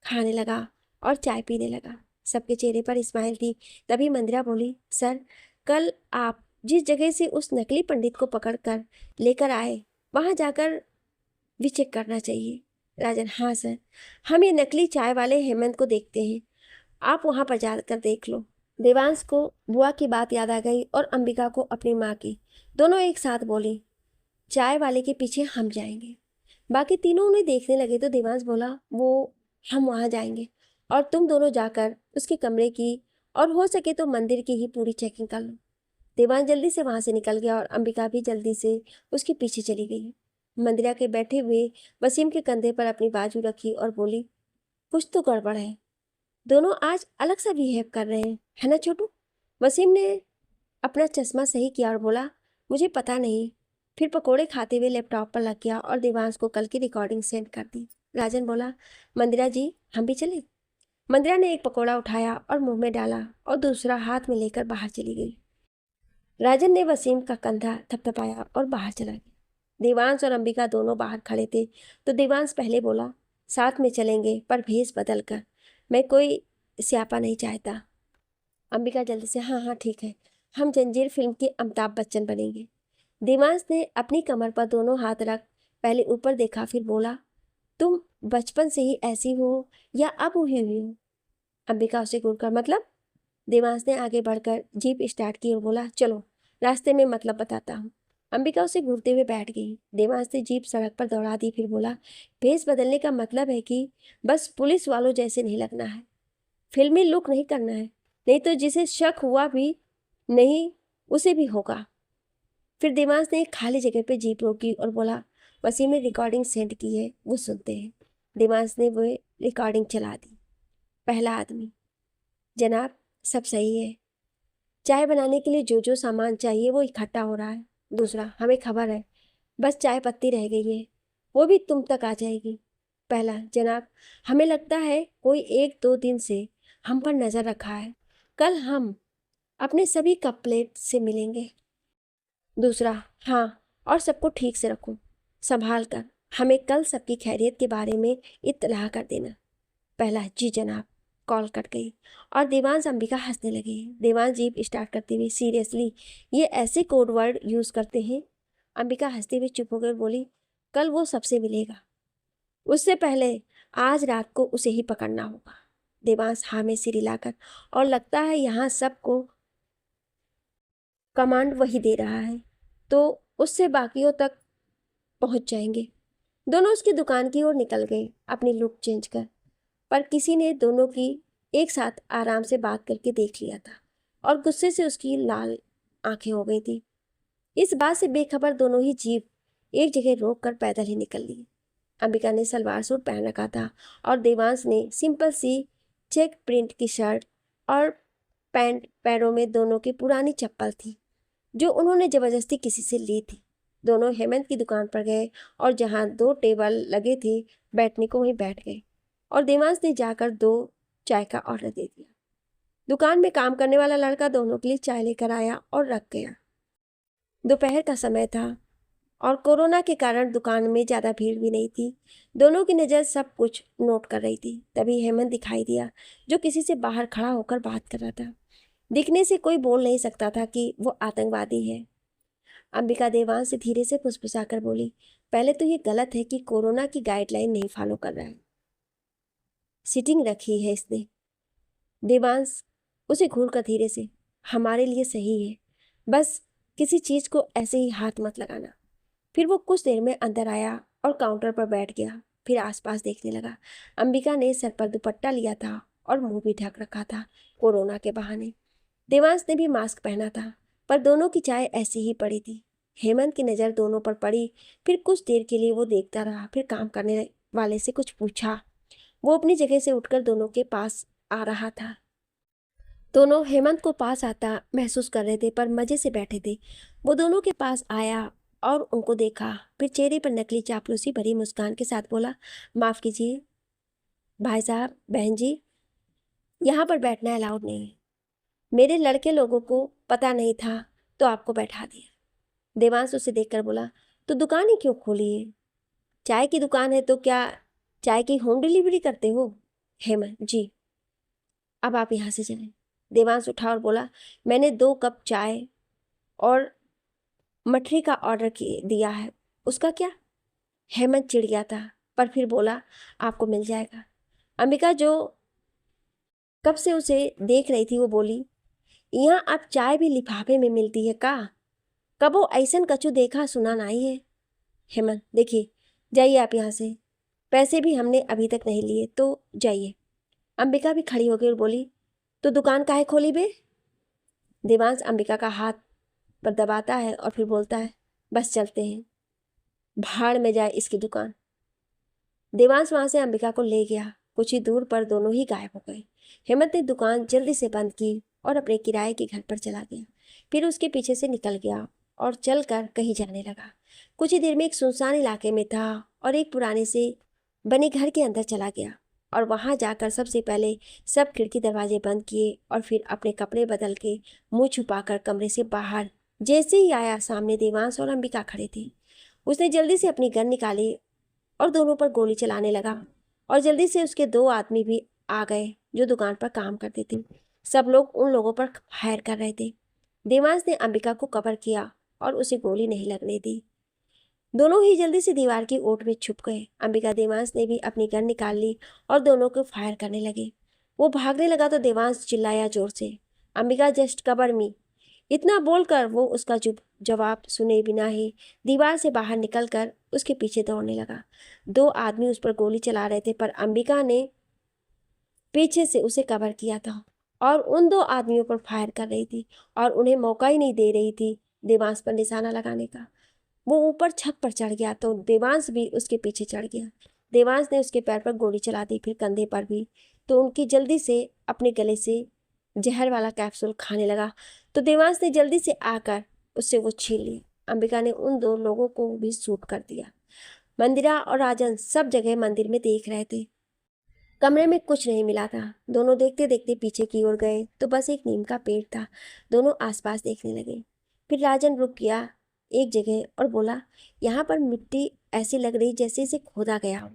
खाने लगा और चाय पीने लगा। सबके चेहरे पर स्माइल थी। तभी मंदिरा बोली, सर, कल आप जिस जगह से उस नकली पंडित को पकड़कर लेकर आए, वहां जाकर भी चेक करना चाहिए। राजन, हाँ सर, हम ये नकली चाय वाले हेमंत को देखते हैं, आप वहां पर जाकर देख लो। देवांश को बुआ की बात याद आ गई और अंबिका को अपनी माँ की। दोनों एक साथ बोली, चाय वाले के पीछे हम जाएंगे। बाकी तीनों उन्हें देखने लगे तो देवांश बोला, वो हम वहां जाएंगे और तुम दोनों जाकर उसके कमरे की और हो सके तो मंदिर की ही पूरी चेकिंग कर लो। देवांश जल्दी से वहां से निकल गया और अंबिका भी जल्दी से उसके पीछे चली गई। मंदिरा के बैठे हुए वसीम के कंधे पर अपनी बाजू रखी और बोली, कुछ तो गड़बड़ है, दोनों आज अलग सा बिहेव कर रहे हैं, है ना छोटू? वसीम ने अपना चश्मा सही किया और बोला, मुझे पता नहीं। फिर पकोड़े खाते हुए लैपटॉप पर लग गया और देवांश को कल की रिकॉर्डिंग सेंड कर दी। राजन बोला, मंदिरा जी, हम भी चले? मंदिरा ने एक पकोड़ा उठाया और मुंह में डाला और दूसरा हाथ में लेकर बाहर चली गई। राजन ने वसीम का कंधा थपथपाया और बाहर चला गया। देवांश और अंबिका दोनों बाहर खड़े थे तो देवांश पहले बोला, साथ में चलेंगे पर भेष बदल कर, मैं कोई स्यापा नहीं चाहता। अंबिका जल्दी से, हाँ हाँ ठीक है, हम जंजीर फिल्म के अमिताभ बच्चन बनेंगे। देवांश ने अपनी कमर पर दोनों हाथ रख पहले ऊपर देखा, फिर बोला, तुम बचपन से ही ऐसी हो या अब हुई हुई हो? अंबिका उसे घूरकर, मतलब? देवांश ने आगे बढ़कर जीप स्टार्ट की और बोला, चलो रास्ते में मतलब बताता हूँ। अंबिका उसे घूरते हुए बैठ गई। देवांश ने जीप सड़क पर दौड़ा दी, फिर बोला, भेस बदलने का मतलब है कि बस पुलिस वालों जैसे नहीं लगना है, फिल्मी लुक नहीं करना है, नहीं तो जिसे शक हुआ भी नहीं उसे भी होगा। फिर देवांश ने एक खाली जगह पे जीप रोकी और बोला, वसीम ने रिकॉर्डिंग सेंड की है, वो सुनते हैं। देवांश ने वो रिकॉर्डिंग चला दी। पहला आदमी, जनाब, सब सही है, चाय बनाने के लिए जो जो सामान चाहिए वो इकट्ठा हो रहा है। दूसरा, हमें खबर है, बस चाय पत्ती रह गई है, वो भी तुम तक आ जाएगी। पहला, जनाब, हमें लगता है कोई 1-2 दिन से हम पर नज़र रखा है, कल हम अपने सभी कप प्लेट से मिलेंगे। दूसरा, हाँ, और सबको ठीक से रखो, संभाल कर, हमें कल सबकी खैरियत के बारे में इत्तला कर देना। पहला, जी जनाब। कॉल कट गई और देवांश अंबिका हंसने लगे। देवांश जीप स्टार्ट करते हुए, सीरियसली ये ऐसे कोड वर्ड यूज़ करते हैं? अंबिका हंसते हुए चुप होकर बोली, कल वो सबसे मिलेगा, उससे पहले आज रात को उसे ही पकड़ना होगा। देवांश हाँ में सिर हिलाकर, और लगता है यहाँ सबको कमांड वही दे रहा है, तो उससे बाकियों तक पहुंच जाएंगे। दोनों उसकी दुकान की ओर निकल गए अपनी लुक चेंज कर, पर किसी ने दोनों की एक साथ आराम से बात करके देख लिया था और गुस्से से उसकी लाल आंखें हो गई थी। इस बात से बेखबर दोनों ही जीप एक जगह रोक कर पैदल ही निकल ली। अंबिका ने सलवार सूट पहन रखा था और देवांश ने सिंपल सी चेक प्रिंट की शर्ट और पैंट, पैरों में दोनों की पुरानी चप्पल थी जो उन्होंने जबरदस्ती किसी से ली थी। दोनों हेमंत की दुकान पर गए और जहाँ 2 टेबल लगे थे बैठने को वहीं बैठ गए और देवांश ने जाकर 2 चाय का ऑर्डर दे दिया। दुकान में काम करने वाला लड़का दोनों के लिए चाय लेकर आया और रख गया। दोपहर का समय था और कोरोना के कारण दुकान में ज़्यादा भीड़ भी नहीं थी। दोनों की नज़र सब कुछ नोट कर रही थी। तभी हेमंत दिखाई दिया जो किसी से बाहर खड़ा होकर बात कर रहा था। दिखने से कोई बोल नहीं सकता था कि वो आतंकवादी है। अंबिका देवांश से धीरे से फुसफुसाकर बोली, पहले तो ये गलत है कि कोरोना की गाइडलाइन नहीं फॉलो कर रहा है, सिटिंग रखी है इसने। देवांश उसे घूरकर धीरे से, हमारे लिए सही है, बस किसी चीज़ को ऐसे ही हाथ मत लगाना। फिर वो कुछ देर में अंदर आया और काउंटर पर बैठ गया, फिर आसपास देखने लगा। अंबिका ने सर पर दुपट्टा लिया था और मुंह भी ढक रखा था कोरोना के बहाने। देवांश ने भी मास्क पहना था, पर दोनों की चाय ऐसी ही पड़ी थी। हेमंत की नज़र दोनों पर पड़ी, फिर कुछ देर के लिए वो देखता रहा, फिर काम करने वाले से कुछ पूछा। वो अपनी जगह से उठकर दोनों के पास आ रहा था। दोनों हेमंत को पास आता महसूस कर रहे थे पर मज़े से बैठे थे। वो दोनों के पास आया और उनको देखा, फिर चेहरे पर नकली चापलूसी भरी मुस्कान के साथ बोला, माफ़ कीजिए भाई साहब, बहन जी, यहाँ पर बैठना अलाउड नहीं है। मेरे लड़के लोगों को पता नहीं था तो आपको बैठा दिया। देवांश उसे देखकर बोला, तो दुकान ही क्यों खोली है? चाय की दुकान है तो क्या चाय की होम डिलीवरी करते हो? हेमंत, जी। अब आप यहाँ से चलें। देवांश उठा और बोला, मैंने 2 कप चाय और मठरी का ऑर्डर दिया है, उसका क्या? हेमंत चिढ़ गया था पर फिर बोला, आपको मिल जाएगा। अंबिका जो कब से उसे देख रही थी वो बोली, यहाँ अब चाय भी लिफाफे में मिलती है का? कबो ऐसन कछु देखा सुना नहीं है। हेमंत, देखिए, जाइए आप यहाँ से, पैसे भी हमने अभी तक नहीं लिए तो जाइए। अंबिका भी खड़ी हो गई और बोली, तो दुकान काहे खोली बे? देवांश अंबिका का हाथ पर दबाता है और फिर बोलता है, बस चलते हैं, भाड़ में जाए इसकी दुकान। देवांश वहां से अंबिका को ले गया। कुछ ही दूर पर दोनों ही गायब हो गए। हेमंत ने दुकान जल्दी से बंद की और अपने किराए के घर पर चला गया। फिर उसके पीछे से निकल गया और चलकर कहीं जाने लगा। कुछ ही देर में एक सुनसान इलाके में था और एक पुराने से बने घर के अंदर चला गया और वहां जाकर सबसे पहले सब खिड़की दरवाजे बंद किए और फिर अपने कपड़े बदल के मुंह छुपाकर कमरे से बाहर जैसे ही आया, सामने देवांश और अंबिका खड़े थे। उसने जल्दी से अपनी गन निकाली और दोनों पर गोली चलाने लगा और जल्दी से उसके 2 आदमी भी आ गए जो दुकान पर काम करते थे। सब लोग उन लोगों पर फायर कर रहे थे। देवांश ने अंबिका को कवर किया और उसे गोली नहीं लगने दी। दोनों ही जल्दी से दीवार की ओट में छुप गए। अंबिका देवांश ने भी अपनी गन निकाल ली और दोनों को फायर करने लगे। वो भागने लगा तो देवांश चिल्लाया जोर से, अंबिका जस्ट कवर मी। इतना बोलकर वो उसका जवाब सुने बिना ही दीवार से बाहर निकलकर उसके पीछे दौड़ने लगा। 2 आदमी उस पर गोली चला रहे थे पर अंबिका ने पीछे से उसे कवर किया था और उन 2 आदमियों पर फायर कर रही थी और उन्हें मौका ही नहीं दे रही थी देवांश पर निशाना लगाने का। वो ऊपर छत पर चढ़ गया तो देवांश भी उसके पीछे चढ़ गया। देवांश ने उसके पैर पर गोली चला दी, फिर कंधे पर भी, तो उनकी जल्दी से अपने गले से जहर वाला कैप्सूल खाने लगा तो देवांश ने जल्दी से आकर उससे वो छीन ली। अंबिका ने उन 2 लोगों को भी शूट कर दिया। मंदिरा और राजन सब जगह मंदिर में देख रहे थे। कमरे में कुछ नहीं मिला था। दोनों देखते देखते पीछे की ओर गए तो बस एक नीम का पेड़ था। दोनों आसपास देखने लगे। फिर राजन रुक गया एक जगह और बोला, यहाँ पर मिट्टी ऐसी लग रही जैसे इसे खोदा गया हो।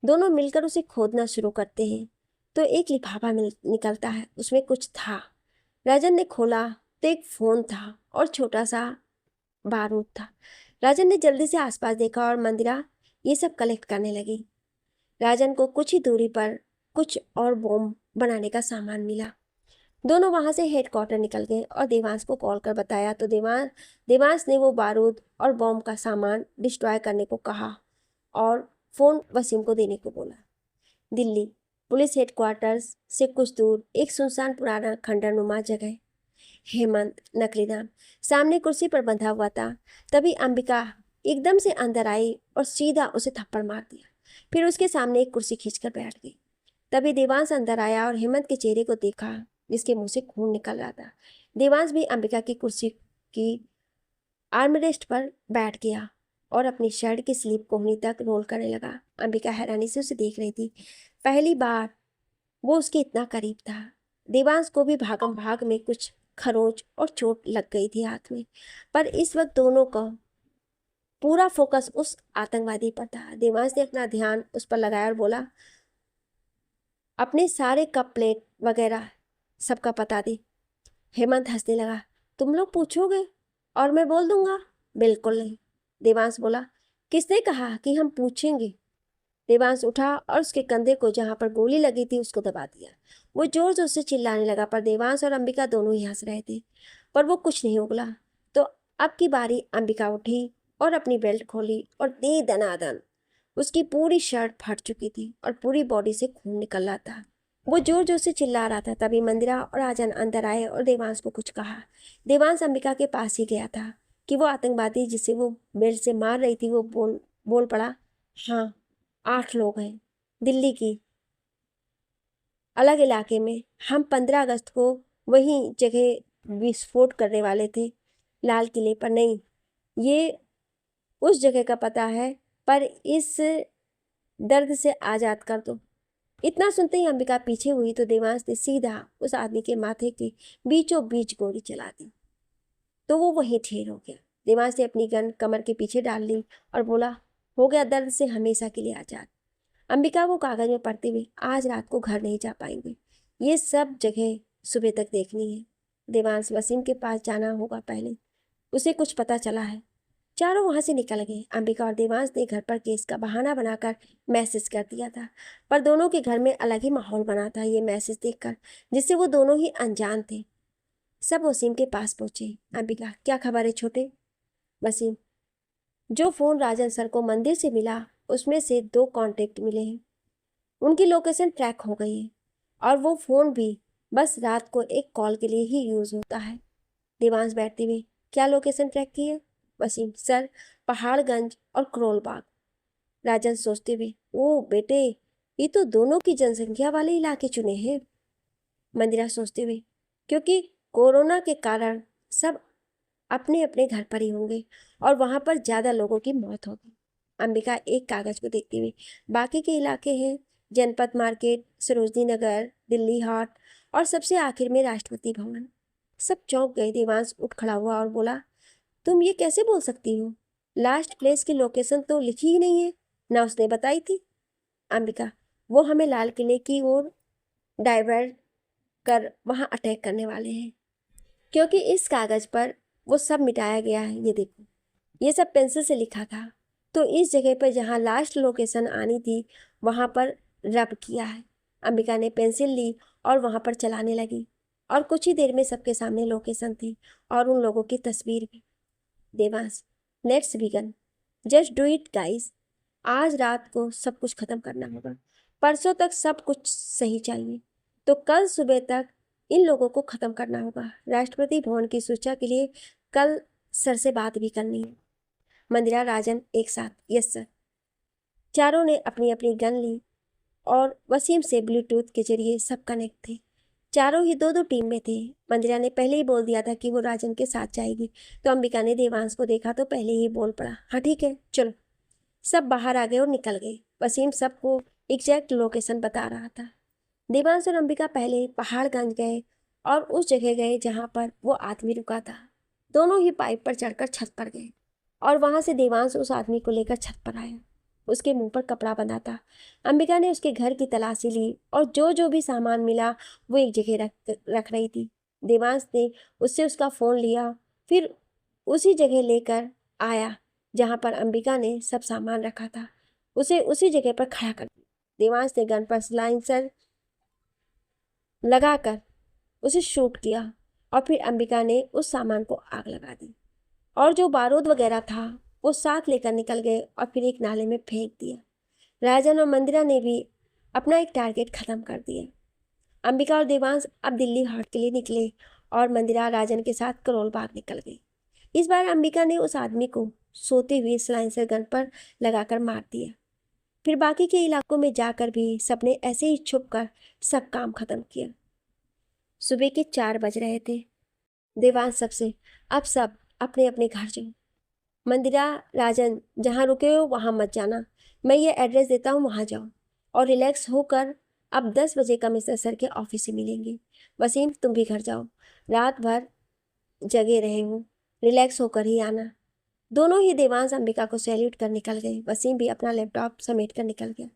दोनों मिलकर उसे खोदना शुरू करते हैं तो एक लिफाफा निकलता है, उसमें कुछ था। राजन ने खोला तो एक फोन था और छोटा सा बारूद था। राजन ने जल्दी से आसपास देखा और मंदिरा ये सब कलेक्ट करने लगी। राजन को कुछ ही दूरी पर कुछ और बॉम्ब बनाने का सामान मिला। दोनों वहां से हेडक्वार्टर निकल गए और देवांश को कॉल कर बताया तो देवांश ने वो बारूद और बॉम्ब का सामान डिस्ट्रॉय करने को कहा और फोन वसीम को देने को बोला। दिल्ली पुलिस हेडक्वार्टर्स से कुछ दूर एक सुनसान पुराना खंडरनुमा जगह। हेमंत, नकली नाम, सामने कुर्सी पर बंधा हुआ था। तभी अंबिका एकदम से अंदर आई और सीधा उसे थप्पड़ मार दिया। फिर उसके सामने एक कुर्सी खींचकर बैठ गई। तभी देवांश अंदर आया और हेमंत के चेहरे को देखा जिसके मुंह से खून निकल रहा था। देवांश भी अंबिका की कुर्सी की आर्मरेस्ट पर बैठ गया और अपनी शर्ट की स्लीव कोहनी तक रोल करने लगा। अंबिका हैरानी से उसे देख रही थी। पहली बार वो उसके इतना करीब था। देवांश को भी भागम भाग में कुछ खरोंच और चोट लग गई थी हाथ में, पर इस वक्त दोनों का पूरा फोकस उस आतंकवादी पर था। देवांश ने अपना ध्यान उस पर लगाया और बोला, अपने सारे कप प्लेट वगैरह सबका पता दी। हेमंत हंसने लगा, तुम लोग पूछोगे और मैं बोल दूंगा? बिल्कुल नहीं। देवांश बोला, किसने कहा कि हम पूछेंगे? देवांश उठा और उसके कंधे को जहां पर गोली लगी थी उसको दबा दिया। वो जोर जोर से चिल्लाने लगा पर देवांश और अंबिका दोनों ही हंस रहे थे, पर वो कुछ नहीं उगला। तो अब की बारी अंबिका उठी और अपनी बेल्ट खोली और दे दनादन उसकी पूरी शर्ट फट चुकी थी और पूरी बॉडी से खून निकल रहा था। वो जोर जोर से चिल्ला रहा था। तभी मंदिरा और राजन अंदर आए और देवांश को कुछ कहा। देवांश अंबिका के पास ही गया था कि वो आतंकवादी जिसे वो बेल्ट से मार रही थी वो बोल पड़ा, हाँ 8 लोग हैं दिल्ली की अलग इलाके में। हम 15 अगस्त को वही जगह विस्फोट करने वाले थे, लाल किले पर नहीं। ये उस जगह का पता है पर इस दर्द से आज़ाद कर दो। इतना सुनते ही अंबिका पीछे हुई तो देवांश ने सीधा उस आदमी के माथे के बीचों बीच गोली चला दी तो वो वहीं ढेर हो गया। देवांश ने अपनी गन कमर के पीछे डाल ली और बोला, हो गया दर्द से हमेशा के लिए आजाद। अंबिका को कागज में पढ़ते हुए, आज रात को घर नहीं जा पाएंगे, ये सब जगह सुबह तक देखनी है। देवांश वसीम के पास जाना होगा, पहले उसे कुछ पता चला है। चारों वहां से निकल गए। अंबिका और देवांश ने घर पर केस का बहाना बनाकर मैसेज कर दिया था, पर दोनों के घर में अलग ही माहौल बना था ये मैसेज देखकर, जिससे वो दोनों ही अनजान थे। सब वसीम के पास पहुंचे। अंबिका, क्या खबर है छोटे? वसीम, जो फोन राजन सर को मंदिर से मिला उसमें से 2 कांटेक्ट मिले हैं, उनकी लोकेशन ट्रैक हो गई है और वो फोन भी बस रात को एक कॉल के लिए ही यूज होता है। देवांश बैठते हुए, क्या लोकेशन ट्रैक की है? वसीम, सर, पहाड़गंज और करोल बाग। राजन सोचते हुए, ओ बेटे, ये तो दोनों की जनसंख्या वाले इलाके चुने हैं। मंदिरा सोचते हुए, क्योंकि कोरोना के कारण सब अपने अपने घर पर ही होंगे और वहां पर ज्यादा लोगों की मौत होगी। अंबिका एक कागज को देखते हुए, बाकी के इलाके हैं जनपद मार्केट, सरोजनी नगर, दिल्ली हाट और सबसे आखिर में राष्ट्रपति भवन। सब चौंक गए। देवांश उठ खड़ा हुआ और बोला, तुम ये कैसे बोल सकती हो? लास्ट प्लेस की लोकेशन तो लिखी ही नहीं है, ना उसने बताई थी। अंबिका, वो हमें लाल किले की ओर डाइवर्ट कर वहां अटैक करने वाले हैं, क्योंकि इस कागज पर वो सब मिटाया गया है। ये देखो, ये सब पेंसिल से लिखा था, तो इस जगह पर जहाँ लास्ट लोकेशन आनी थी वहाँ पर रब किया है। अंबिका ने पेंसिल ली और वहाँ पर चलाने लगी और कुछ ही देर में सबके सामने लोकेशन थी और उन लोगों की तस्वीर भी। Devansh, let's begin, just do it guys. आज रात को सब कुछ खत्म करना होगा, परसों तक सब कुछ सही चाहिए, तो कल सुबह तक इन लोगों को खत्म करना होगा। राष्ट्रपति भवन की सुरक्षा के लिए कल सर से बात भी करनी है। मंदिरा, राजन एक साथ, यस सर। चारों ने अपनी अपनी गन ली और वसीम से ब्लूटूथ के जरिए सब कनेक्ट थे। चारों ही 2-2 टीम में थे। मंदिरा ने पहले ही बोल दिया था कि वो राजन के साथ जाएगी, तो अंबिका ने देवांश को देखा तो पहले ही बोल पड़ा, हाँ ठीक है चलो। सब बाहर आ गए और निकल गए। वसीम सबको एग्जैक्ट लोकेशन बता रहा था। देवांश और अंबिका पहले पहाड़गंज गए और उस जगह गए जहाँ पर वो आदमी रुका था। दोनों ही पाइप पर चढ़कर छत पर गए और वहां से देवांश उस आदमी को लेकर छत पर आया। उसके मुंह पर कपड़ा बंधा था। अंबिका ने उसके घर की तलाशी ली और जो जो भी सामान मिला वो एक जगह रख रही थी। देवांश ने उससे उसका फ़ोन लिया, फिर उसी जगह लेकर आया जहाँ पर अंबिका ने सब सामान रखा था। उसे उसी जगह पर खड़ा कर दिया। देवांश ने गन पर सिलेंसर लगाकर उसे शूट किया और फिर अंबिका ने उस सामान को आग लगा दी और जो बारूद वगैरह था वो साथ लेकर निकल गए और फिर एक नाले में फेंक दिया। राजन और मंदिरा ने भी अपना एक टारगेट खत्म कर दिया। अंबिका और देवांश अब दिल्ली हाट के लिए निकले और मंदिरा राजन के साथ करोल बाग निकल गई। इस बार अंबिका ने उस आदमी को सोते हुए सिलेंसर गन पर लगाकर मार दिया। फिर बाकी के इलाकों में जाकर भी सबने ऐसे ही छुप कर सब काम खत्म किया। सुबह के 4 बज रहे थे। देवांश सबसे, अब सब अपने अपने घर जाओ। मंदिरा, राजन, जहाँ रुके हो वहाँ मत जाना, मैं ये एड्रेस देता हूँ, वहाँ जाओ और रिलैक्स होकर अब 10 बजे कमिश्नर सर के ऑफिस से मिलेंगे। वसीम, तुम भी घर जाओ, रात भर जगे रहे हो, रिलैक्स होकर ही आना। दोनों ही देवांश अंबिका को सैल्यूट कर निकल गए। वसीम भी अपना लैपटॉप समेट कर निकल गया।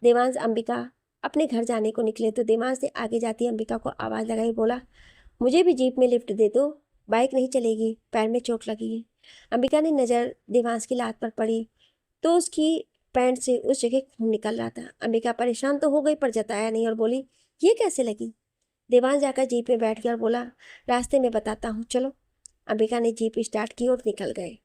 देवांश अंबिका अपने घर जाने को निकले तो देवांश ने आगे जाती अंबिका को आवाज़ लगाई, बोला, मुझे भी जीप में लिफ्ट दे दो, बाइक नहीं चलेगी, पैर में चोट लगी है। अंबिका ने नज़र देवांश की लात पर पड़ी तो उसकी पैंट से उस जगह खून निकल रहा था। अंबिका परेशान तो हो गई पर जताया नहीं और बोली, ये कैसे लगी? देवांश जाकर जीप में बैठ गया और बोला, रास्ते में बताता हूँ, चलो। अंबिका ने जीप स्टार्ट की और निकल गए।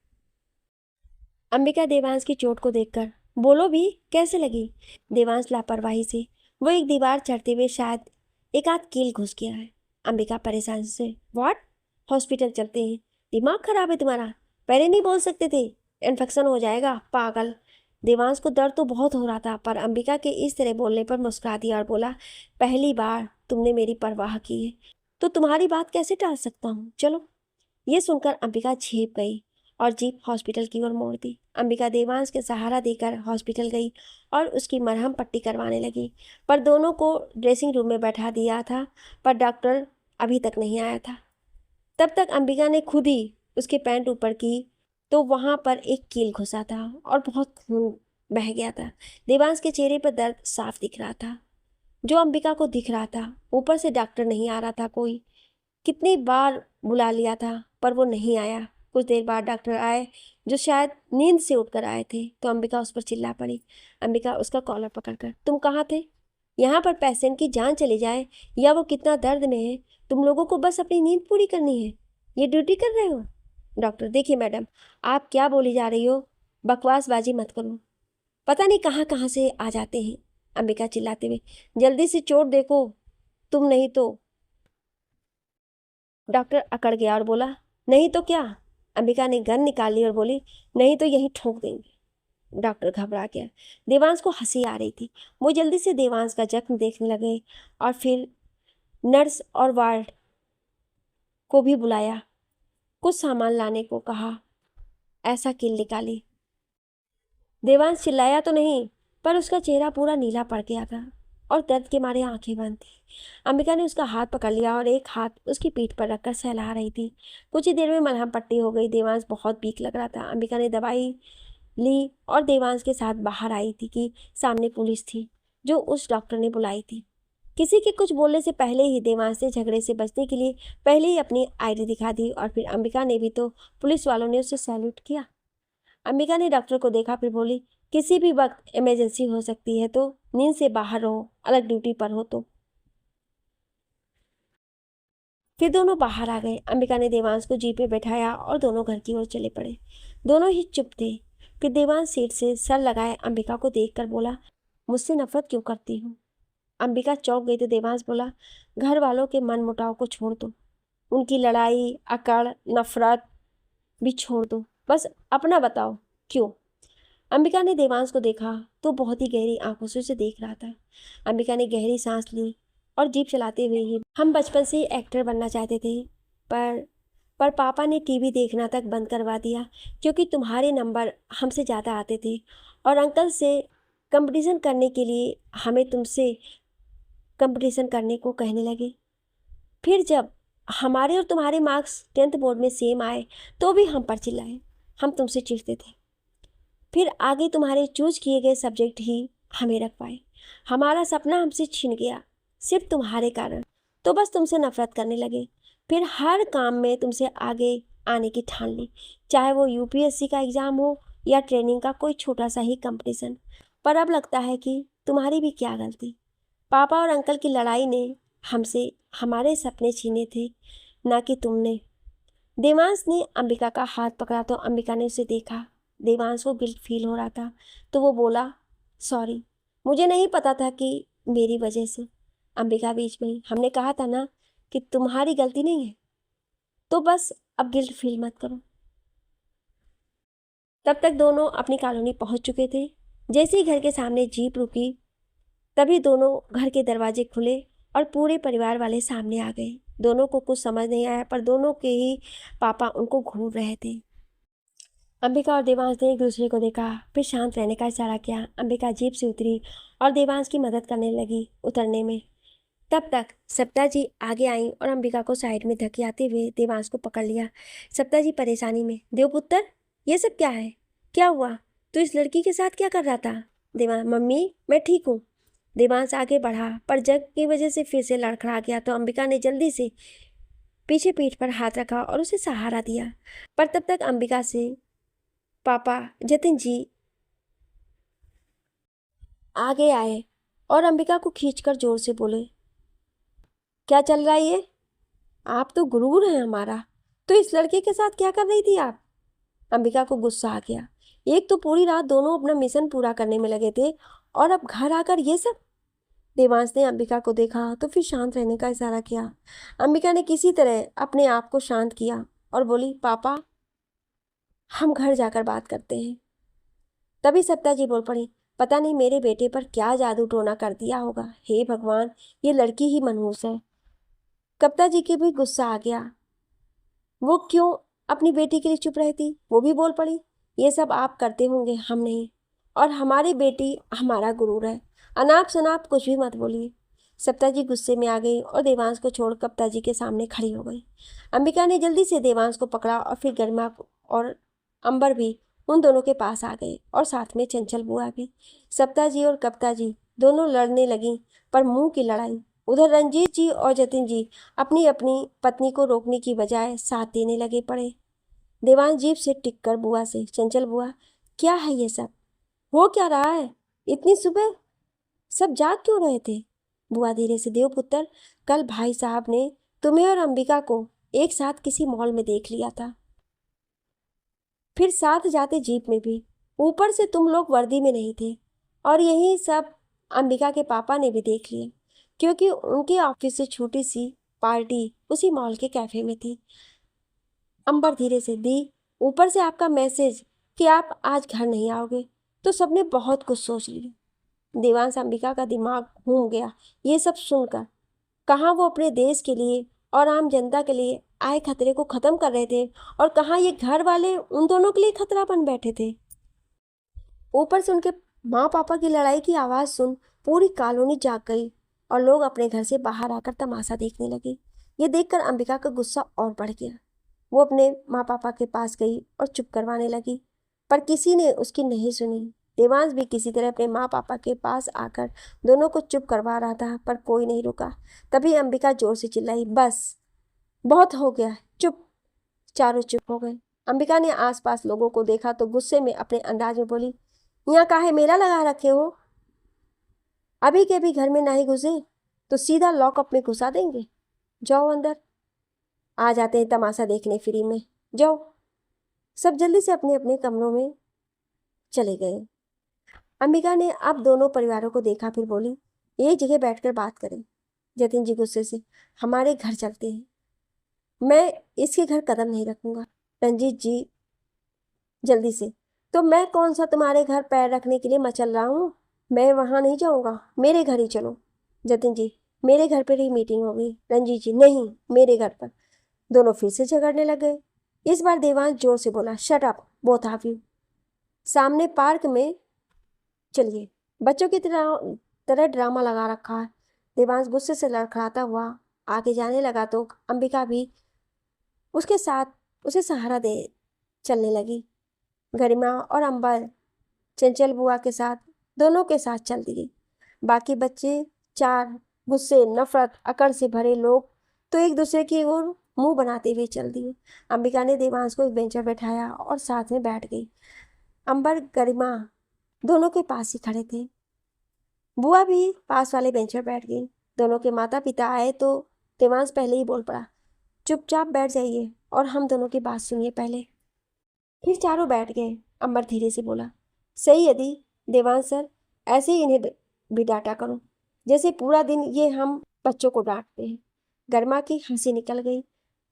अंबिका देवांश की चोट को देखकर, बोलो भी, कैसे लगी? देवांश लापरवाही से, वो एक दीवार चढ़ते हुए शायद एक आध कील घुस गया है। अंबिका परेशान से, व्हाट? हॉस्पिटल चलते हैं, दिमाग खराब है तुम्हारा, पहले नहीं बोल सकते थे, इन्फेक्शन हो जाएगा, पागल। देवांश को दर्द तो बहुत हो रहा था पर अंबिका के इस तरह बोलने पर मुस्कुरा दिया और बोला, पहली बार तुमने मेरी परवाह की है तो तुम्हारी बात कैसे टाल सकता हूँ, चलो। ये सुनकर अंबिका झेप गई और जीप हॉस्पिटल की ओर मोड़ दी। अंबिका देवांश के सहारा देकर हॉस्पिटल गई और उसकी मरहम पट्टी करवाने लगी। पर दोनों को ड्रेसिंग रूम में बैठा दिया था, पर डॉक्टर अभी तक नहीं आया था। तब तक अंबिका ने खुद ही उसके पैंट ऊपर की तो वहाँ पर एक कील घुसा था और बहुत खून बह गया था। देवांश के चेहरे पर दर्द साफ दिख रहा था, जो अंबिका को दिख रहा था। ऊपर से डॉक्टर नहीं आ रहा था। कोई कितनी बार बुला लिया था पर वो नहीं आया। कुछ देर बाद डॉक्टर आए, जो शायद नींद से उठकर आए थे, तो अंबिका उस पर चिल्ला पड़ी। अंबिका उसका कॉलर पकड़कर, तुम कहाँ थे? यहाँ पर पेशेंट की जान चली जाए या वो कितना दर्द में है, तुम लोगों को बस अपनी नींद पूरी करनी है, ये ड्यूटी कर रहे हो? डॉक्टर, देखिए मैडम, आप क्या बोली जा रही हो, बकवासबाजी मत करो, पता नहीं कहाँ कहाँ से आ जाते हैं। अंबिका चिल्लाते हुए, जल्दी से चोट देखो तुम, नहीं तो। डॉक्टर अकड़ गया और बोला, नहीं तो क्या? अंबिका ने गन निकाल ली और बोली, नहीं तो यहीं ठोक देंगे। डॉक्टर घबरा गया। देवांश को हंसी आ रही थी। वो जल्दी से देवांश का जख्म देखने लगे और फिर नर्स और वार्ड को भी बुलाया, कुछ सामान लाने को कहा। ऐसा कील निकाली। देवांश चिल्लाया तो नहीं, पर उसका चेहरा पूरा नीला पड़ गया था और दर्द के मारे आंखें बंद थी। अंबिका ने उसका हाथ पकड़ लिया और एक हाथ उसकी पीठ पर रखकर सहला रही थी। कुछ ही देर में मलहम पट्टी हो गई। देवांश बहुत वीक लग रहा था। अंबिका ने दवाई ली और देवांश के साथ बाहर आई थी कि सामने पुलिस थी, जो उस डॉक्टर ने बुलाई थी। किसी के कुछ बोलने से पहले ही देवांश ने झगड़े से बचने के लिए पहले ही अपनी आईडी दिखा दी और फिर अंबिका ने भी, तो पुलिस वालों ने उसे सैल्यूट किया। अंबिका ने डॉक्टर को देखा, फिर बोली, किसी भी वक्त इमरजेंसी हो सकती है, तो नींद से बाहर रहो, अलग ड्यूटी पर हो तो। फिर दोनों बाहर आ गए। अंबिका ने देवांश को जीप पे बैठाया और दोनों घर की ओर चले पड़े। दोनों ही चुप थे। फिर देवांश सीट से सर लगाए अंबिका को देखकर बोला, मुझसे नफरत क्यों करती हूँ? अंबिका चौंक गई तो देवांश बोला, घर वालों के मन मुटाव को छोड़ दो, उनकी लड़ाई, अकड़, नफरत भी छोड़ दो, बस अपना बताओ क्यों? अंबिका ने देवांश को देखा तो बहुत ही गहरी आंखों से उसे देख रहा था। अंबिका ने गहरी सांस ली और जीप चलाते हुए ही, हम बचपन से ही एक्टर बनना चाहते थे, पर पापा ने टीवी देखना तक बंद करवा दिया क्योंकि तुम्हारे नंबर हमसे ज़्यादा आते थे और अंकल से कंपटीशन करने के लिए हमें तुमसे कंपटीशन करने को कहने लगे। फिर जब हमारे और तुम्हारे मार्क्स 10th बोर्ड में सेम आए तो भी हम पर चिल्लाए, हम तुमसे चिढ़ते थे। फिर आगे तुम्हारे चूज किए गए सब्जेक्ट ही हमें रख पाए। हमारा सपना हमसे छिन गया सिर्फ तुम्हारे कारण, तो बस तुमसे नफरत करने लगे। फिर हर काम में तुमसे आगे आने की ठान ली, चाहे वो यूपीएससी का एग्ज़ाम हो या ट्रेनिंग का कोई छोटा सा ही कंपटीशन। पर अब लगता है कि तुम्हारी भी क्या गलती, पापा और अंकल की लड़ाई ने हमसे हमारे सपने छीने थे, ना कि तुमने। देवांश ने अंबिका का हाथ पकड़ा तो अंबिका ने उसे देखा। देवांश को गिल्ट फील हो रहा था तो वो बोला, सॉरी, मुझे नहीं पता था कि मेरी वजह से। अंबिका बीच में ही, हमने कहा था ना कि तुम्हारी गलती नहीं है, तो बस अब गिल्ट फील मत करो। तब तक दोनों अपनी कॉलोनी पहुंच चुके थे। जैसे ही घर के सामने जीप रुकी, तभी दोनों घर के दरवाजे खुले और पूरे परिवार वाले सामने आ गए। दोनों को कुछ समझ नहीं आया, पर दोनों के ही पापा उनको घूर रहे थे। अंबिका और देवांश ने एक दूसरे को देखा, फिर शांत रहने का इशारा किया। अंबिका जीप से उतरी और देवांश की मदद करने लगी उतरने में। तब तक सप्ता जी आगे आई और अंबिका को साइड में धकेलते हुए देवांश को पकड़ लिया। सप्ता जी परेशानी में, देवपुत्र, ये सब क्या है? क्या हुआ? तू इस लड़की के साथ क्या कर रहा था? देवांश, मम्मी मैं ठीक हूँ। देवांश आगे बढ़ा, पर जग की वजह से फिर से लड़खड़ा गया तो अंबिका ने जल्दी से पीछे पीठ पर हाथ रखा और उसे सहारा दिया। पर तब तक अंबिका से पापा जतिन जी आगे आए और अंबिका को खींचकर जोर से बोले, क्या चल रहा है ये? आप तो गुरूर हैं हमारा, तो इस लड़के के साथ क्या कर रही थी आप? अंबिका को गुस्सा आ गया। एक तो पूरी रात दोनों अपना मिशन पूरा करने में लगे थे और अब घर आकर ये सब। देवांश ने अंबिका को देखा तो फिर शांत रहने का इशारा किया। अंबिका ने किसी तरह अपने आप को शांत किया और बोली, पापा हम घर जाकर बात करते हैं। तभी सत्ता जी बोल पड़ी, पता नहीं मेरे बेटे पर क्या जादू टोना कर दिया होगा। हे भगवान, ये लड़की ही मनहूस है। कप्ता जी के भी गुस्सा आ गया। वो क्यों अपनी बेटी के लिए चुप रहती, वो भी बोल पड़ी, ये सब आप करते होंगे, हम नहीं, और हमारी बेटी हमारा गुरूर है, अनाप शनाप कुछ भी मत बोलिए। सप्ता जी गुस्से में आ गई और देवांश को छोड़ कप्ता जी के सामने खड़ी हो गई। अंबिका ने जल्दी से देवांश को पकड़ा और फिर गरिमा और अंबर भी उन दोनों के पास आ गए और साथ में चंचल बुआ भी। सप्ता जी और कप्ता जी दोनों लड़ने लगी, पर मुंह की लड़ाई। उधर रंजीत जी और जतिन जी अपनी अपनी पत्नी को रोकने की बजाय साथ देने लगे पड़े। देवांश जीप से टिक कर बुआ से, चंचल बुआ, क्या है ये सब, हो क्या रहा है, इतनी सुबह सब जाग क्यों रहे थे? बुआ धीरे से, देवपुत्र, कल भाई साहब ने तुम्हें और अंबिका को एक साथ किसी मॉल में देख लिया था, फिर साथ जाते जीप में भी। ऊपर से तुम लोग वर्दी में नहीं थे, और यही सब अंबिका के पापा ने भी देख लिया, क्योंकि उनके ऑफिस से छोटी सी पार्टी उसी मॉल के कैफे में थी। अंबर धीरे से, दी, ऊपर से आपका मैसेज कि आप आज घर नहीं आओगे, तो सबने बहुत कुछ सोच लिया। देवांश अंबिका का दिमाग घूम गया ये सब सुनकर। कहाँ वो अपने देश के लिए और आम जनता के लिए आए खतरे को खत्म कर रहे थे, और कहाँ ये घर वाले उन दोनों के लिए खतरा बन बैठे थे। ऊपर से उनके माँ पापा की लड़ाई की आवाज़ सुन पूरी कॉलोनी जाग गई और लोग अपने घर से बाहर आकर तमाशा देखने लगे। ये देखकर अंबिका का गुस्सा और बढ़ गया। वो अपने माँ पापा के पास गई और चुप करवाने लगी, पर किसी ने उसकी नहीं सुनी। देवांश भी किसी तरह अपने माँ पापा के पास आकर दोनों को चुप करवा रहा था, पर कोई नहीं रुका। तभी अंबिका जोर से चिल्लाई, बस बहुत हो गया, चुप। चारों चुप हो गए। अंबिका ने आसपास लोगों को देखा तो गुस्से में अपने अंदाज में बोली, यहाँ काहे मेला लगा रखे हो? अभी के भी घर में नहीं घुसे तो सीधा लॉकअप में घुसा देंगे। जाओ अंदर, आ जाते हैं तमाशा देखने फ्री में, जाओ। सब जल्दी से अपने अपने कमरों में चले गए। अंबिका ने अब दोनों परिवारों को देखा, फिर बोली, एक जगह बैठकर बात करें। जतिन जी गुस्से से, हमारे घर चलते हैं, मैं इसके घर कदम नहीं रखूंगा। रंजीत जी जल्दी से, तो मैं कौन सा तुम्हारे घर पैर रखने के लिए मचल रहा हूँ, मैं वहाँ नहीं जाऊँगा, मेरे घर ही चलो। जतिन जी, मेरे घर पर ही मीटिंग होगी। रंजीत जी, नहीं, मेरे घर पर। दोनों फिर से झगड़ने लग गए। इस बार देवांश जोर से बोला, shut up both of you, सामने पार्क में चलिए, बच्चों की तरह ड्रामा लगा रखा है। देवांश गुस्से से लड़खड़ाता हुआ आगे जाने लगा तो अंबिका भी उसके साथ उसे सहारा दे चलने लगी। गरिमा और अंबर चंचल बुआ के साथ दोनों के साथ चल दिए। बाकी बच्चे चार गुस्से, नफरत, अकड़ से भरे लोग तो एक दूसरे की ओर मुंह बनाते हुए चल दिए। अंबिका ने देवांश को एक बेंच पर बैठाया और साथ में बैठ गई। अंबर गरिमा दोनों के पास ही खड़े थे। बुआ भी पास वाले बेंच पर बैठ गई। दोनों के माता पिता आए तो देवांश पहले ही बोल पड़ा, चुपचाप बैठ जाइए और हम दोनों की बात सुनिए पहले। फिर चारों बैठ गए। अंबर धीरे से बोला, सही यदि देवांश सर, ऐसे ही इन्हें भी डांटा करो जैसे पूरा दिन ये हम बच्चों को डांटते हैं। गरिमा की हंसी निकल गई,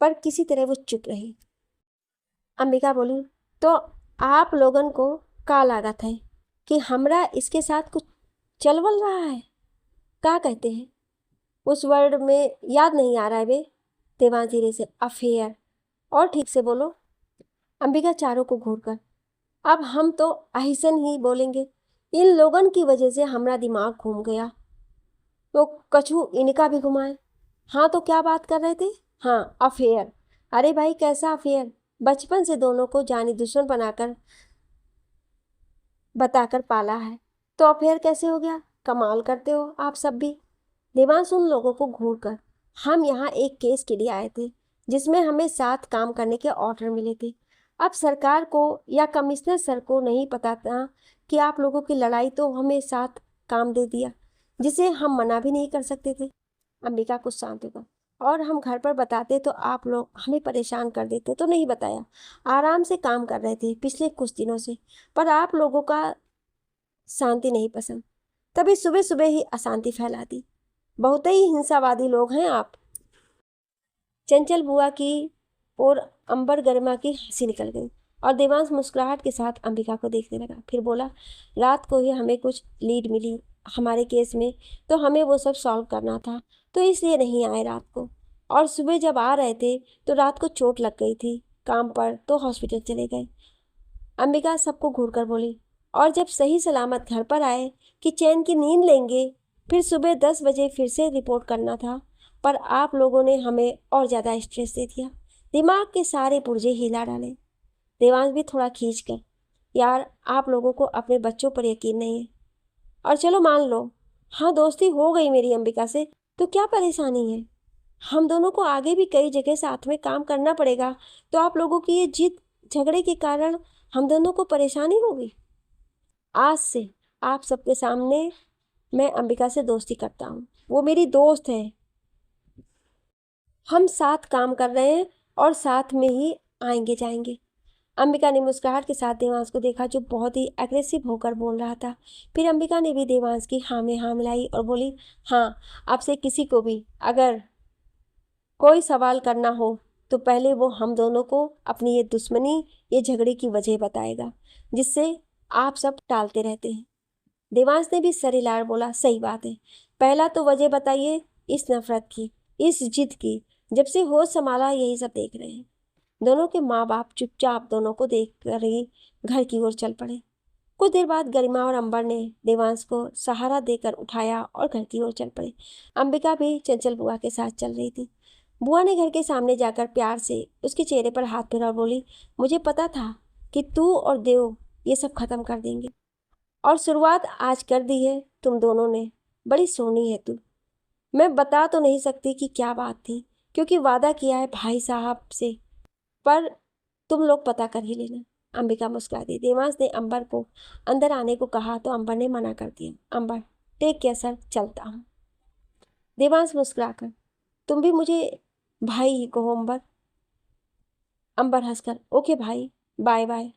पर किसी तरह वो चुप रही। अंबिका बोली, तो आप लोगन को का लागत है कि हमरा इसके साथ कुछ चलवल रहा है, क्या कहते हैं उस वर्ड में, याद नहीं आ रहा है बे। देवांश धीरे से, अफेयर, और ठीक से बोलो। अंबिका चारों को घूरकर, अब हम तो अहिसन ही बोलेंगे, इन लोगन की वजह से हमारा दिमाग घूम गया, तो कछु इनका भी घुमाए। हाँ तो क्या बात कर रहे थे? हाँ, अफेयर। अरे भाई कैसा अफेयर? बचपन से दोनों को जानी दुश्मन बनाकर बताकर पाला है, तो अफेयर कैसे हो गया? कमाल करते हो आप सब भी। देवांश उन लोगों को घूरकर, हम यहाँ एक केस के लिए आए थे जिसमें हमें साथ काम करने के ऑर्डर मिले थे। अब सरकार को या कमिश्नर सर को नहीं पता था कि आप लोगों की लड़ाई, तो हमें साथ काम दे दिया जिसे हम मना भी नहीं कर सकते थे। अंबिका कुछ शांत होगा, और हम घर पर बताते तो आप लोग हमें परेशान कर देते, तो नहीं बताया। आराम से काम कर रहे थे पिछले कुछ दिनों से, पर आप लोगों का शांति नहीं पसंद, तभी सुबह सुबह ही अशांति फैला दी। बहुत ही हिंसावादी लोग हैं आप। चंचल बुआ की और अंबर गरिमा की हंसी निकल गई, और देवांश मुस्कुराहट के साथ अंबिका को देखने लगा। फिर बोला, रात को ही हमें कुछ लीड मिली हमारे केस में, तो हमें वो सब सॉल्व करना था, तो इसलिए नहीं आए रात को। और सुबह जब आ रहे थे तो रात को चोट लग गई थी, काम पर तो हॉस्पिटल चले गए। अंबिका सबको घूर कर बोली, और जब सही सलामत घर पर आए कि चैन की नींद लेंगे, फिर सुबह 10 बजे फिर से रिपोर्ट करना था, पर आप लोगों ने हमें और ज़्यादा स्ट्रेस दे दिया, दिमाग के सारे पुर्जे हिला डाले। देवांश भी थोड़ा खींच कर, यार आप लोगों को अपने बच्चों पर यकीन नहीं है, और चलो मान लो, हाँ दोस्ती हो गई मेरी अंबिका से, तो क्या परेशानी है? हम दोनों को आगे भी कई जगह साथ में काम करना पड़ेगा, तो आप लोगों की ये जिद झगड़े के कारण हम दोनों को परेशानी होगी। आज से आप सबके सामने मैं अंबिका से दोस्ती करता हूँ, वो मेरी दोस्त है, हम साथ काम कर रहे हैं और साथ में ही आएंगे जाएंगे। अंबिका ने मुस्कुराहट के साथ देवांश को देखा, जो बहुत ही एग्रेसिव होकर बोल रहा था। फिर अंबिका ने भी देवांश की हाँ में हाँ मिलाई और बोली, हाँ आपसे किसी को भी अगर कोई सवाल करना हो तो पहले वो हम दोनों को अपनी ये दुश्मनी, ये झगड़े की वजह बताएगा, जिससे आप सब टालते रहते हैं। देवांश ने भी सर हिलाकर बोला, सही बात है, पहला तो वजह बताइए इस नफरत की, इस जिद की। जब से होश संभाला यही सब देख रहे हैं। दोनों के माँ बाप चुपचाप दोनों को देख कर ही घर की ओर चल पड़े। कुछ देर बाद गरिमा और अंबर ने देवांश को सहारा देकर उठाया और घर की ओर चल पड़े। अंबिका भी चंचल बुआ के साथ चल रही थी। बुआ ने घर के सामने जाकर प्यार से उसके चेहरे पर हाथ फेरा और बोली, मुझे पता था कि तू और देव ये सब खत्म कर देंगे, और शुरुआत आज कर दी है तुम दोनों ने। बड़ी सोनी है तू। मैं बता तो नहीं सकती कि क्या बात थी, क्योंकि वादा किया है भाई साहब से, पर तुम लोग पता कर ही लेना। अंबिका मुस्कुरा दी। देवांश ने अंबर को अंदर आने को कहा तो अंबर ने मना कर दिया। अंबर, टेक केयर सर, चलता हूँ। देवांश मुस्कुराकर, तुम भी मुझे भाई ही कहो अंबर। अंबर हंसकर, ओके भाई, बाय बाय।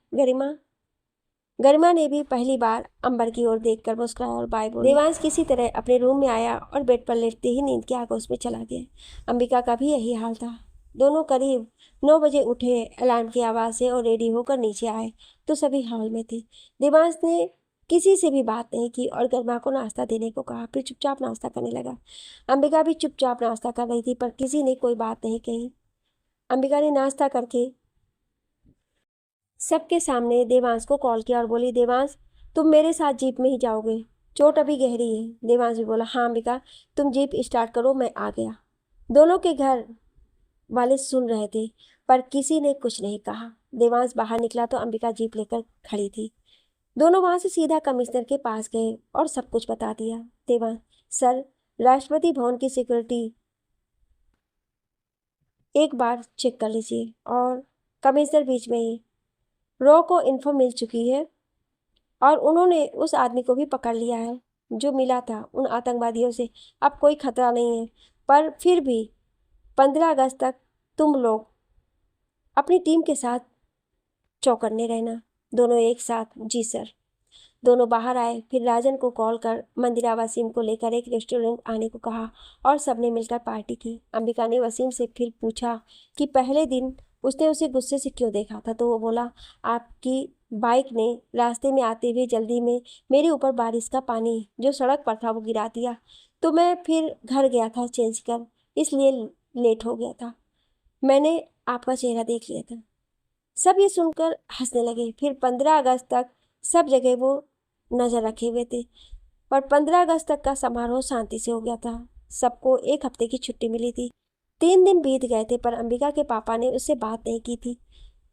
गरिमा ने भी पहली बार अंबर की ओर देखकर मुस्कुराया और बाय बोली। देवांश किसी तरह अपने रूम में आया और बेड पर लेटते ही नींद के आगोश में चला गया। अंबिका का भी यही हाल था। दोनों करीब 9 बजे उठे अलार्म की आवाज़ से और रेडी होकर नीचे आए तो सभी हॉल में थे। देवांश ने किसी से भी बात नहीं की और गरिमा को नाश्ता देने को कहा, फिर चुपचाप नाश्ता करने लगा। अंबिका भी चुपचाप नाश्ता कर रही थी, पर किसी ने कोई बात नहीं कही। अंबिका ने नाश्ता करके सबके सामने देवांश को कॉल किया और बोली, देवांश तुम मेरे साथ जीप में ही जाओगे, चोट अभी गहरी है। देवांश भी बोला, हाँ अंबिका तुम जीप स्टार्ट करो, मैं आ गया। दोनों के घर वाले सुन रहे थे, पर किसी ने कुछ नहीं कहा। देवांश बाहर निकला तो अंबिका जीप लेकर खड़ी थी। दोनों वहां से सीधा कमिश्नर के पास गए और सब कुछ बता दिया। देवांश, सर राष्ट्रपति भवन की सिक्योरिटी एक बार चेक कर लीजिए। और कमिश्नर बीच में ही, रॉ को इन्फो मिल चुकी है और उन्होंने उस आदमी को भी पकड़ लिया है जो मिला था उन आतंकवादियों से। अब कोई खतरा नहीं है, पर फिर भी 15 अगस्त तक तुम लोग अपनी टीम के साथ चौकन्ने रहना। दोनों एक साथ, जी सर। दोनों बाहर आए, फिर राजन को कॉल कर मंदिरा वसीम को लेकर एक रेस्टोरेंट आने को कहा और सबने मिलकर पार्टी की। अंबिका ने वसीम से फिर पूछा कि पहले दिन उसने उसे गुस्से से क्यों देखा था, तो वो बोला, आपकी बाइक ने रास्ते में आते हुए जल्दी में मेरे ऊपर बारिश का पानी जो सड़क पर था वो गिरा दिया, तो मैं फिर घर गया था चेंज कर, इसलिए लेट हो गया था। मैंने आपका चेहरा देख लिया था। सब ये सुनकर हंसने लगे। फिर 15 अगस्त तक सब जगह वो नजर रखे हुए थे, पर 15 अगस्त तक का समारोह शांति से हो गया था। सबको एक हफ्ते की छुट्टी मिली थी। 3 दिन बीत गए थे, पर अंबिका के पापा ने उससे बात नहीं की थी।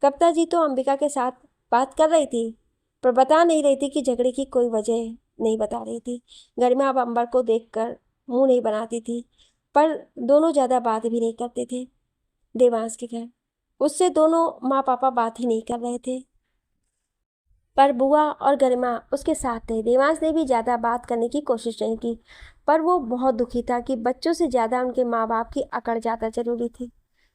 कविता जी तो अंबिका के साथ बात कर रही थी, पर बता नहीं रही थी कि झगड़े की कोई वजह नहीं बता रही थी। गरिमा अब अंबर को देखकर मुंह नहीं बनाती थी, पर दोनों ज़्यादा बात भी नहीं करते थे। देवांश के घर उससे दोनों माँ पापा बात ही नहीं कर रहे थे, पर बुआ और गरिमा उसके साथ थे। देवांश ने भी ज़्यादा बात करने की कोशिश नहीं की, पर वो बहुत दुखी था कि बच्चों से ज़्यादा उनके माँ बाप की अकड़ ज़्यादा जरूरी थी।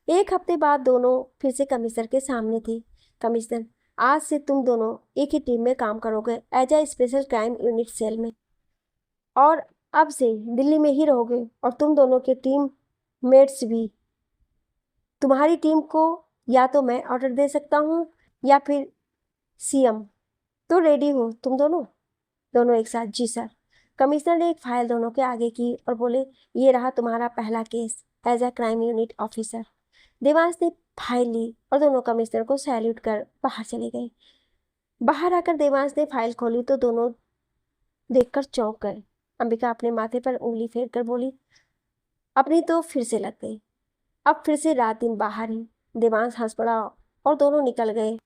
एक हफ्ते बाद दोनों फिर से कमिश्नर के सामने थी। कमिश्नर, आज से तुम दोनों एक ही टीम में काम करोगे as a special crime unit cell में, और अब से दिल्ली में ही रहोगे, और तुम दोनों के टीम मेट्स भी। तुम्हारी टीम को या तो मैं ऑर्डर दे सकता हूँ या फिर सीएम। तो रेडी हो तुम दोनों? दोनों एक साथ, जी सर। कमिश्नर ने एक फाइल दोनों के आगे की और बोले, ये रहा तुम्हारा पहला case as a crime unit officer. Devansh ने फाइल ली और दोनों कमिश्नर को सैल्यूट कर बाहर चले गए। बाहर आकर देवांश ने फाइल खोली तो दोनों देखकर चौंक गए। अंबिका अपने माथे पर उंगली फेर कर बोली, अपनी तो फिर से लग गई, अब फिर से रात दिन बाहर ही। देवांश हंस पड़ा और दोनों निकल गए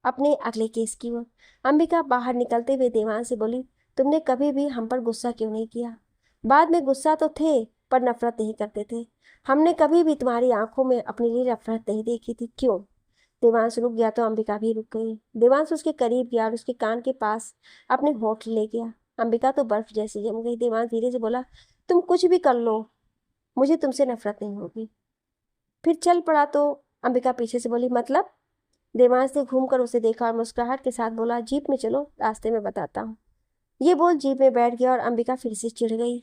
अपने अगले केस की ओर। अंबिका बाहर निकलते हुए देवांश से बोली, तुमने कभी भी हम पर गुस्सा क्यों नहीं किया? बाद में गुस्सा तो थे पर नफरत नहीं करते थे। हमने कभी भी तुम्हारी आंखों में अपने लिए नफरत नहीं देखी थी, क्यों? देवांश रुक गया तो अंबिका भी रुक गई। देवांश उसके करीब गया और उसके कान के पास अपने होठ ले गया। अंबिका तो बर्फ जैसी जम गई। देवांश धीरे से बोला, तुम कुछ भी कर लो, मुझे तुमसे नफरत नहीं होगी। फिर चल पड़ा तो अंबिका पीछे से बोली, मतलब? देवांश ने घूमकर उसे देखा और मुस्कुराहट के साथ बोला, जीप में चलो, रास्ते में बताता हूँ। ये बोल जीप में बैठ गया और अंबिका फिर से चिढ़ गई।